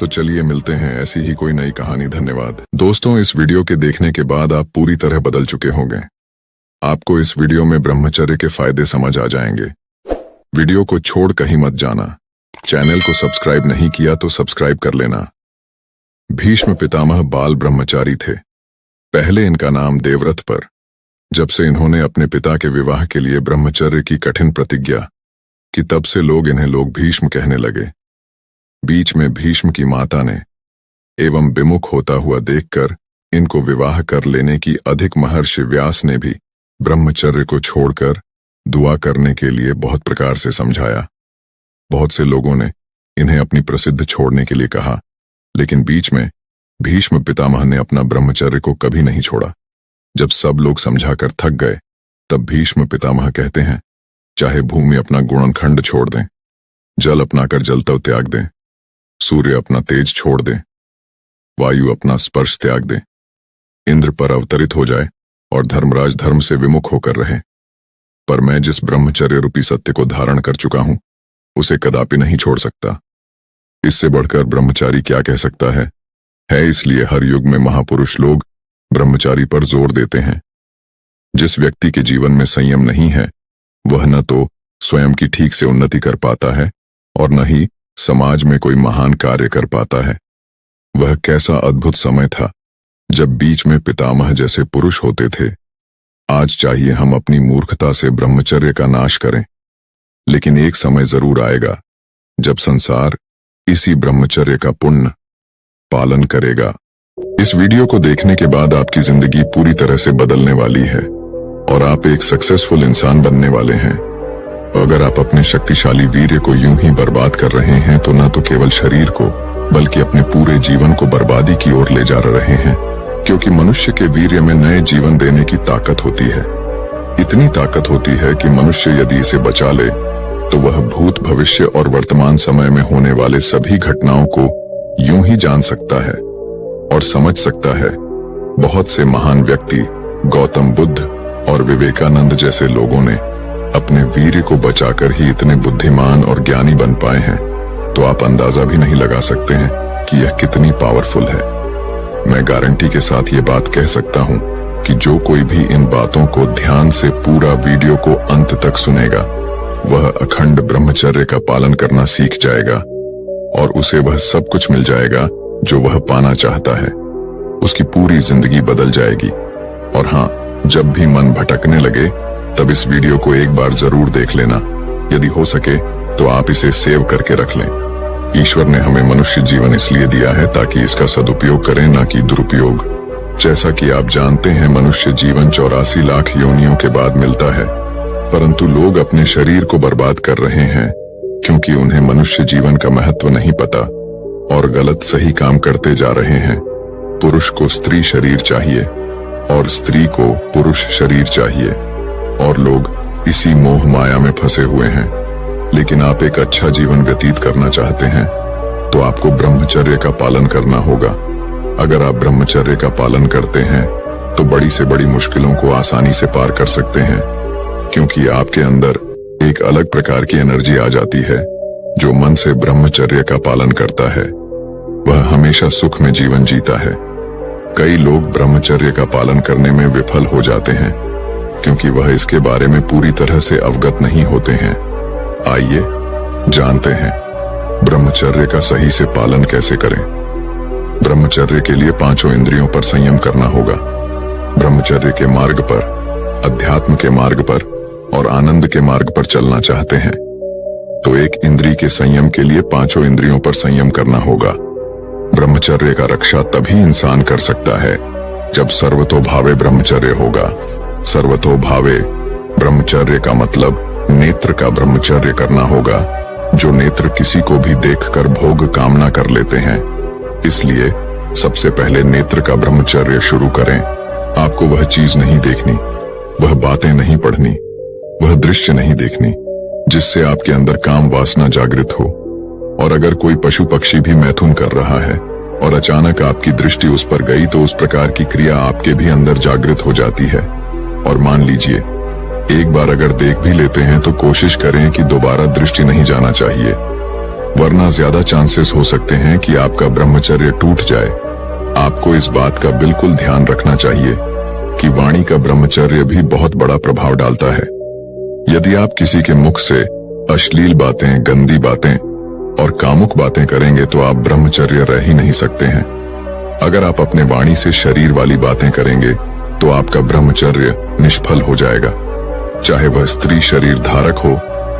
तो चलिए मिलते हैं ऐसी ही कोई नई कहानी। धन्यवाद दोस्तों। इस वीडियो के देखने के बाद आप पूरी तरह बदल चुके होंगे। आपको इस वीडियो में ब्रह्मचर्य के फायदे समझ आ जाएंगे। वीडियो को छोड़ कहीं मत जाना। चैनल को सब्सक्राइब नहीं किया तो सब्सक्राइब कर लेना। भीष्म पितामह बाल ब्रह्मचारी थे। पहले इनका नाम देवव्रत, पर जब से इन्होंने अपने पिता के विवाह के लिए ब्रह्मचर्य की कठिन प्रतिज्ञा की, तब से लोग इन्हें भीष्म कहने लगे। बीच में भीष्म की माता ने एवं विमुख होता हुआ देखकर इनको विवाह कर लेने की अधिक महर्षि व्यास ने भी ब्रह्मचर्य को छोड़कर दुआ करने के लिए बहुत प्रकार से समझाया। बहुत से लोगों ने इन्हें अपनी प्रसिद्ध छोड़ने के लिए कहा, लेकिन बीच में भीष्म पितामह ने अपना ब्रह्मचर्य को कभी नहीं छोड़ा। जब सब लोग समझाकर थक गए, तब भीष्म पितामह कहते हैं, चाहे भूमि अपना गुणनखंड छोड़ दें, जल अपनाकर जलतव त्याग दें, सूर्य अपना तेज छोड़ दें, वायु अपना स्पर्श त्याग दें, इंद्र पर अवतरित हो जाए और धर्मराज धर्म से विमुख होकर रहे, पर मैं जिस ब्रह्मचर्य रूपी सत्य को धारण कर चुका हूं, उसे कदापि नहीं छोड़ सकता। इससे बढ़कर ब्रह्मचारी क्या कह सकता है? इसलिए हर युग में महापुरुष लोग ब्रह्मचारी पर जोर देते हैं। जिस व्यक्ति के जीवन में संयम नहीं है, वह न तो स्वयं की ठीक से उन्नति कर पाता है और न ही समाज में कोई महान कार्य कर पाता है। वह कैसा अद्भुत समय था जब बीच में पितामह जैसे पुरुष होते थे। आज चाहिए हम अपनी मूर्खता से ब्रह्मचर्य का नाश करें, लेकिन एक समय जरूर आएगा जब संसार इसी ब्रह्मचर्य का पुण्य पालन करेगा। इस वीडियो को देखने के बाद आपकी जिंदगी पूरी तरह से बदलने वाली है और आप एक सक्सेसफुल इंसान बनने वाले हैं। अगर आप अपने शक्तिशाली वीर्य को यूं ही बर्बाद कर रहे हैं, तो न तो केवल शरीर को बल्कि अपने पूरे जीवन को बर्बादी की ओर ले जा रहे हैं, क्योंकि मनुष्य के वीर्य में नए जीवन देने की ताकत होती है। इतनी ताकत होती है कि मनुष्य यदि इसे बचा ले तो वह भूत, भविष्य और वर्तमान समय में होने वाले सभी घटनाओं को यूं ही जान सकता है और समझ सकता है। बहुत से महान व्यक्ति, गौतम बुद्ध और विवेकानंद जैसे लोगों ने अपने वीर्य को बचाकर ही इतने बुद्धिमान और ज्ञानी बन पाए हैं, तो आप अंदाजा भी नहीं लगा सकते हैं कि यह कितनी पावरफुल है। मैं गारंटी के साथ ये बात कह सकता हूं कि जो कोई भी इन बातों को ध्यान से पूरा वीडियो को अंत तक सुनेगा, वह अखंड ब्रह्मचर्य का पालन करना सीख जाएगा और उसे वह सब कुछ मिल जाएगा जो वह पाना चाहता है। उसकी पूरी जिंदगी बदल जाएगी। और हाँ, जब भी मन भटकने लगे, तब इस वीडियो को एक बार जरूर देख लेना। यदि हो सके तो आप इसे सेव करके रख लें। ईश्वर ने हमें मनुष्य जीवन इसलिए दिया है ताकि इसका सदुपयोग करें, ना कि दुरुपयोग। जैसा कि आप जानते हैं, मनुष्य जीवन 84 लाख योनियों के बाद मिलता है, परंतु लोग अपने शरीर को बर्बाद कर रहे हैं क्योंकि उन्हें मनुष्य जीवन का महत्व नहीं पता और गलत सही काम करते जा रहे हैं। पुरुष को स्त्री शरीर चाहिए और स्त्री को पुरुष शरीर चाहिए, और लोग इसी मोह माया में फंसे हुए हैं। लेकिन आप एक अच्छा जीवन व्यतीत करना चाहते हैं तो आपको ब्रह्मचर्य का पालन करना होगा। अगर आप ब्रह्मचर्य का पालन करते हैं तो बड़ी से बड़ी मुश्किलों को आसानी से पार कर सकते हैं, क्योंकि आपके अंदर एक अलग प्रकार की एनर्जी आ जाती है। जो मन से ब्रह्मचर्य का पालन करता है वह हमेशा सुख में जीवन जीता है। कई लोग ब्रह्मचर्य का पालन करने में विफल हो जाते हैं क्योंकि वह इसके बारे में पूरी तरह से अवगत नहीं होते हैं। आइए जानते हैं ब्रह्मचर्य का सही से पालन कैसे करें। ब्रह्मचर्य के लिए पांचों इंद्रियों पर संयम करना होगा। ब्रह्मचर्य के मार्ग पर, अध्यात्म के मार्ग पर और आनंद के मार्ग पर चलना चाहते हैं तो एक इंद्रिय के संयम के लिए पांचों इंद्रियों पर संयम करना होगा। ब्रह्मचर्य का रक्षा तभी इंसान कर सकता है जब सर्वतोभावे ब्रह्मचर्य होगा। सर्वतोभावे ब्रह्मचर्य का मतलब नेत्र का ब्रह्मचर्य करना होगा। जो नेत्र किसी को भी देखकर भोग कामना कर लेते हैं। इसलिए सबसे पहले नेत्र का ब्रह्मचर्य शुरू करें। आपको वह चीज नहीं देखनी, वह बातें नहीं पढ़नी, वह दृश्य नहीं देखनी जिससे आपके अंदर काम वासना जागृत हो। और अगर कोई पशु पक्षी भी मैथुन कर रहा है और अचानक आपकी दृष्टि उस पर गई तो उस प्रकार की क्रिया आपके भी अंदर जागृत हो जाती है। और मान लीजिए एक बार अगर देख भी लेते हैं तो कोशिश करें कि दोबारा दृष्टि नहीं जाना चाहिए, वरना ज्यादा चांसेस हो सकते हैं कि आपका ब्रह्मचर्य टूट जाए। आपको इस बात का बिल्कुल ध्यान रखना चाहिए कि वाणी का ब्रह्मचर्य भी बहुत बड़ा प्रभाव डालता है। यदि आप किसी के मुख से अश्लील बातें, गंदी बातें और कामुक बातें करेंगे तो आप ब्रह्मचर्य रह ही नहीं सकते हैं। अगर आप अपने वाणी से शरीर वाली बातें करेंगे तो आपका ब्रह्मचर्य निष्फल हो जाएगा। चाहे वह स्त्री शरीर धारक हो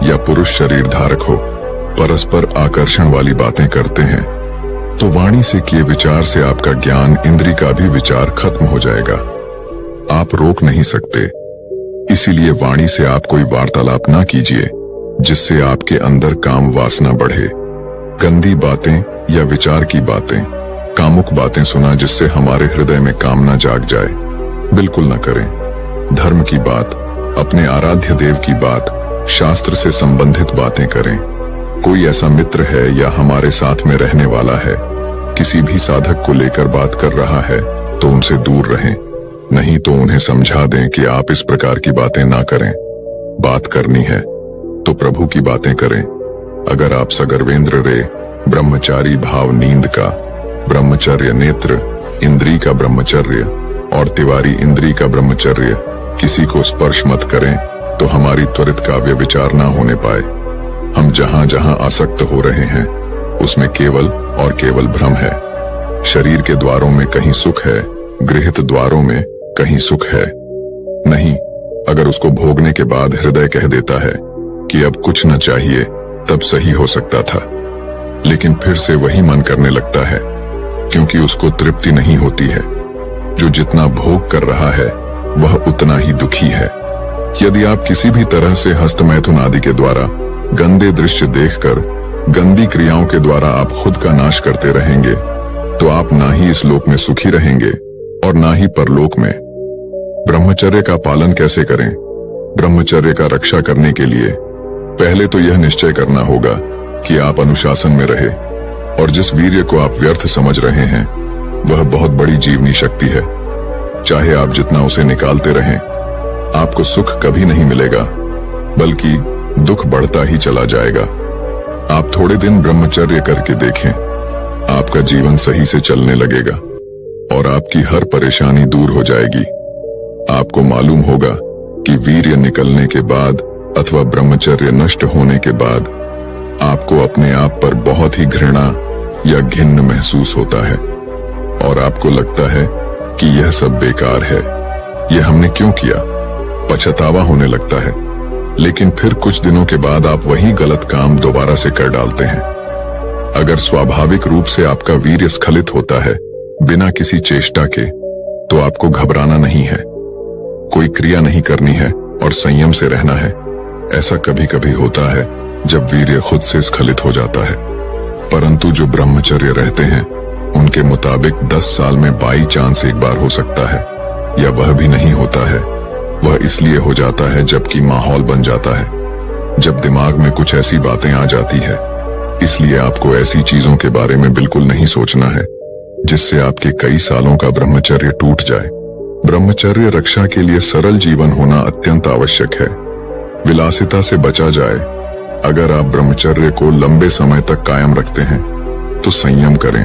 या पुरुष शरीर धारक हो, परस्पर आकर्षण वाली बातें करते हैं तो वाणी से किए विचार से आपका ज्ञान इंद्रिय का भी विचार खत्म हो जाएगा। आप रोक नहीं सकते। इसीलिए वाणी से आप कोई वार्तालाप ना कीजिए जिससे आपके अंदर काम वासना बढ़े। गंदी बातें या विचार की बातें, कामुक बातें सुना जिससे हमारे हृदय में कामना जाग जाए, बिल्कुल न करें। धर्म की बात, अपने आराध्य देव की बात, शास्त्र से संबंधित बातें करें। कोई ऐसा मित्र है या हमारे साथ में रहने वाला है, किसी भी साधक को लेकर बात कर रहा है तो उनसे दूर रहें। नहीं तो उन्हें समझा दें कि आप इस प्रकार की बातें ना करें। बात करनी है तो प्रभु की बातें करें। अगर आप सगर्वेंद्र रे ब्रह्मचारी भाव नींद का ब्रह्मचर्य, नेत्र इंद्री का ब्रह्मचर्य और तिवारी इंद्री का ब्रह्मचर्य, किसी को स्पर्श मत करें तो हमारी त्वरित काव्य विचार ना होने पाए। हम जहां जहां आसक्त हो रहे हैं उसमें केवल और केवल भ्रम है। शरीर के द्वारों में कहीं सुख है, गृहित द्वारों में कहीं सुख है नहीं। अगर उसको भोगने के बाद हृदय कह देता है कि अब कुछ न चाहिए तब सही हो सकता था, लेकिन फिर से वही मन करने लगता है क्योंकि उसको तृप्ति नहीं होती है। जो जितना भोग कर रहा है वह उतना ही दुखी है। यदि आप किसी भी तरह से हस्त मैथुन आदि के द्वारा गंदे दृश्य देखकर, गंदी क्रियाओं के द्वारा आप खुद का नाश करते रहेंगे तो आप ना ही इस लोक में सुखी रहेंगे और ना ही परलोक में। ब्रह्मचर्य का पालन कैसे करें? ब्रह्मचर्य का रक्षा करने के लिए पहले तो यह निश्चय करना होगा कि आप अनुशासन में रहे, और जिस वीर्य को आप व्यर्थ समझ रहे हैं वह बहुत बड़ी जीवनी शक्ति है। चाहे आप जितना उसे निकालते रहें, आपको सुख कभी नहीं मिलेगा, बल्कि दुख बढ़ता ही चला जाएगा। आप थोड़े दिन ब्रह्मचर्य करके देखें, आपका जीवन सही से चलने लगेगा और आपकी हर परेशानी दूर हो जाएगी। आपको मालूम होगा कि वीर्य निकलने के बाद अथवा ब्रह्मचर्य नष्ट होने के बाद आपको अपने आप पर बहुत ही घृणा या घिन्न महसूस होता है और आपको लगता है कि यह सब बेकार है, यह हमने क्यों किया, पछतावा होने लगता है। लेकिन फिर कुछ दिनों के बाद आप वही गलत काम दोबारा से कर डालते हैं। अगर स्वाभाविक रूप से आपका वीर्य स्खलित होता है बिना किसी चेष्टा के, तो आपको घबराना नहीं है, कोई क्रिया नहीं करनी है और संयम से रहना है। ऐसा कभी कभी होता है जब वीर्य खुद से स्खलित हो जाता है, परंतु जो ब्रह्मचर्य रहते हैं उनके मुताबिक 10 साल में बाई चांस एक बार हो सकता है, या वह भी नहीं होता है। वह इसलिए हो जाता है जबकि माहौल बन जाता है, जब दिमाग में कुछ ऐसी बातें आ जाती है। इसलिए आपको ऐसी चीजों के बारे में बिल्कुल नहीं सोचना है जिससे आपके कई सालों का ब्रह्मचर्य टूट जाए। ब्रह्मचर्य रक्षा के लिए सरल जीवन होना अत्यंत आवश्यक है। विलासिता से बचा जाए। अगर आप ब्रह्मचर्य को लंबे समय तक कायम रखते हैं तो संयम करें,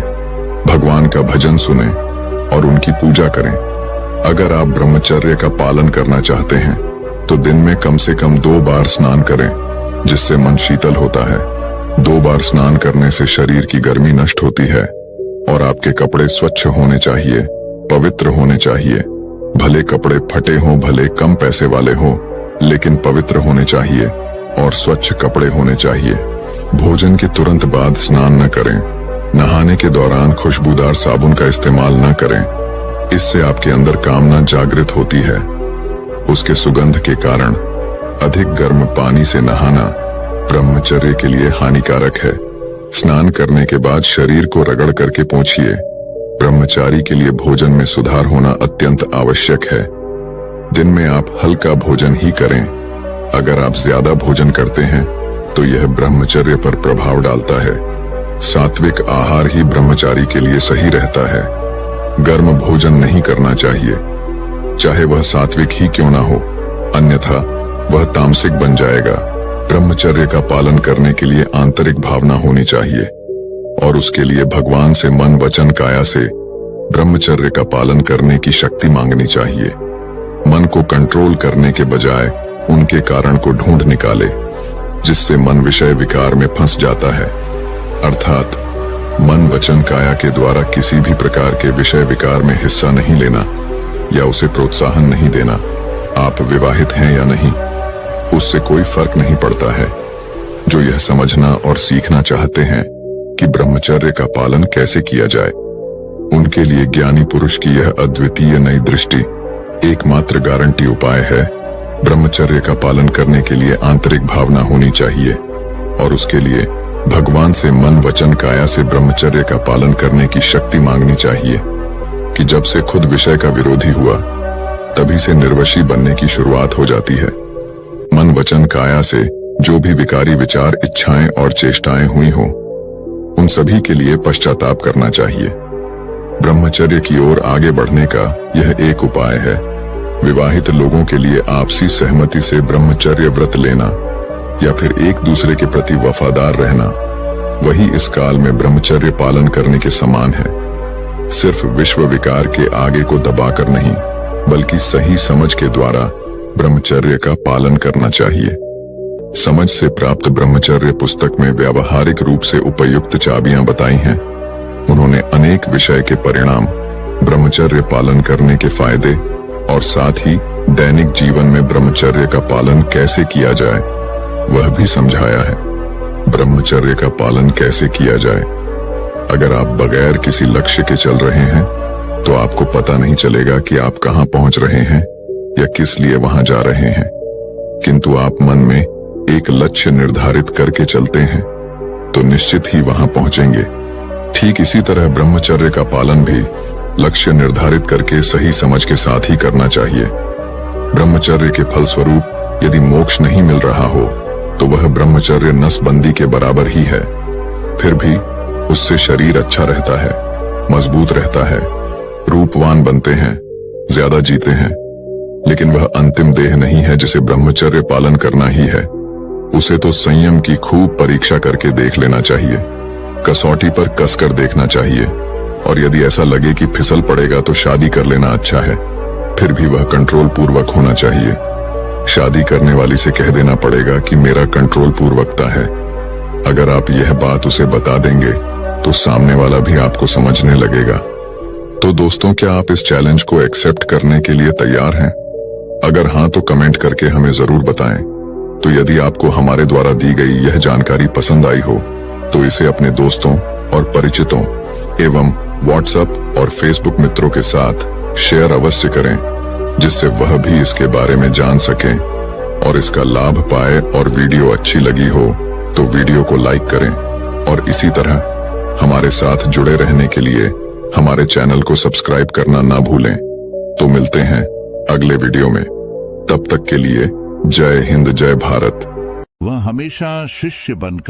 भगवान का भजन सुनें और उनकी पूजा करें। अगर आप ब्रह्मचर्य का पालन करना चाहते हैं तो दिन में कम से कम 2 बार स्नान करें, जिससे मन शीतल होता है। 2 बार स्नान करने से शरीर की गर्मी नष्ट होती है और आपके कपड़े स्वच्छ होने चाहिए, पवित्र होने चाहिए। भले कपड़े फटे हों, भले कम पैसे वाले हों, लेकिन पवित्र होने चाहिए और स्वच्छ कपड़े होने चाहिए। भोजन के तुरंत बाद स्नान न करें। नहाने के दौरान खुशबूदार साबुन का इस्तेमाल न करें। इससे आपके अंदर कामना जागृत होती है। उसके सुगंध के कारण अधिक गर्म पानी से नहाना ब्रह्मचर्य के लिए हानिकारक है। स्नान करने के बाद शरीर को रगड़ करके पोंछिए। ब्रह्मचारी के लिए भोजन में सुधार होना अत्यंत आवश्यक है। दिन में आप हल्का भोजन ही करें। अगर आप ज्यादा भोजन करते हैं तो यह ब्रह्मचर्य पर प्रभाव डालता है। सात्विक आहार ही ब्रह्मचारी के लिए सही रहता है। गर्म भोजन नहीं करना चाहिए, चाहे वह सात्विक ही क्यों ना हो, अन्यथा वह तामसिक बन जाएगा। ब्रह्मचर्य का पालन करने के लिए आंतरिक भावना होनी चाहिए और उसके लिए भगवान से मन वचन काया से ब्रह्मचर्य का पालन करने की शक्ति मांगनी चाहिए। मन को कंट्रोल करने के बजाय उनके कारण को ढूंढ निकाले, जिससे मन विषय विकार में फंस जाता है। अर्थात मन वचन काया के द्वारा किसी भी प्रकार के विषय विकार में हिस्सा नहीं लेना या उसे प्रोत्साहन नहीं देना। आप विवाहित हैं या नहीं, उससे कोई फर्क नहीं पड़ता है। जो यह समझना और सीखना चाहते हैं कि ब्रह्मचर्य का पालन कैसे किया जाए, उनके लिए ज्ञानी पुरुष की यह अद्वितीय नई दृष्टि एकमात्र गारंटी उपाय है। ब्रह्मचर्य का पालन करने के लिए आंतरिक भावना होनी चाहिए और उसके लिए भगवान से मन वचन काया से ब्रह्मचर्य का पालन करने की शक्ति मांगनी चाहिए कि जब से खुद विषय का विरोधी हुआ तभी से निर्वशी बनने की शुरुआत हो जाती है। मन वचन काया से जो भी विकारी विचार, इच्छाएं और चेष्टाएं हुई हो, उन सभी के लिए पश्चाताप करना चाहिए। ब्रह्मचर्य की ओर आगे बढ़ने का यह एक उपाय है। विवाहित लोगों के लिए आपसी सहमति से ब्रह्मचर्य व्रत लेना या फिर एक दूसरे के प्रति वफादार रहना, वही इस काल में ब्रह्मचर्य पालन करने के समान है। सिर्फ विश्व विकार के आगे को दबाकर नहीं, बल्कि सही समझ के द्वारा ब्रह्मचर्य का पालन करना चाहिए। समझ से प्राप्त ब्रह्मचर्य पुस्तक में व्यावहारिक रूप से उपयुक्त चाबियां बताई हैं। उन्होंने अनेक विषय के परिणाम, ब्रह्मचर्य पालन करने के फायदे और साथ ही दैनिक जीवन में ब्रह्मचर्य का पालन कैसे किया जाए वह भी समझाया है। ब्रह्मचर्य का पालन कैसे किया जाए? अगर आप बगैर किसी लक्ष्य के चल रहे हैं तो आपको पता नहीं चलेगा कि आप कहां पहुंच रहे हैं या किस लिए वहां जा रहे हैं। किंतु आप मन में एक लक्ष्य निर्धारित करके चलते हैं तो निश्चित ही वहां पहुंचेंगे। ठीक इसी तरह ब्रह्मचर्य का पालन भी लक्ष्य निर्धारित करके सही समझ के साथ ही करना चाहिए। ब्रह्मचर्य के फलस्वरूप यदि मोक्ष नहीं मिल रहा हो तो वह ब्रह्मचर्य नसबंदी के बराबर ही है। फिर भी उससे शरीर अच्छा रहता है, मजबूत रहता है, रूपवान बनते हैं, ज्यादा जीते हैं, लेकिन वह अंतिम देह नहीं है जिसे ब्रह्मचर्य पालन करना ही है। उसे तो संयम की खूब परीक्षा करके देख लेना चाहिए, कसौटी पर कसकर देखना चाहिए, और यदि ऐसा लगे कि फिसल पड़ेगा तो शादी कर लेना अच्छा है। फिर भी वह कंट्रोल पूर्वक होना चाहिए। शादी करने वाली से कह देना पड़ेगा कि मेरा कंट्रोल पूर्वकता है। अगर आप यह बात उसे बता देंगे तो सामने वाला भी आपको समझने लगेगा। तो दोस्तों, क्या आप इस चैलेंज को एक्सेप्ट करने के लिए तैयार हैं? अगर हाँ तो कमेंट करके हमें जरूर बताएं। तो यदि आपको हमारे द्वारा दी गई यह जानकारी पसंद आई हो तो इसे अपने दोस्तों और परिचितों एवं व्हाट्सएप और फेसबुक मित्रों के साथ शेयर अवश्य करें, जिससे वह भी इसके बारे में जान सकें और इसका लाभ पाए। और वीडियो अच्छी लगी हो तो वीडियो को लाइक करें और इसी तरह हमारे साथ जुड़े रहने के लिए हमारे चैनल को सब्सक्राइब करना ना भूलें। तो मिलते हैं अगले वीडियो में। तब तक के लिए जय हिंद, जय भारत। वह हमेशा शिष्य बनकर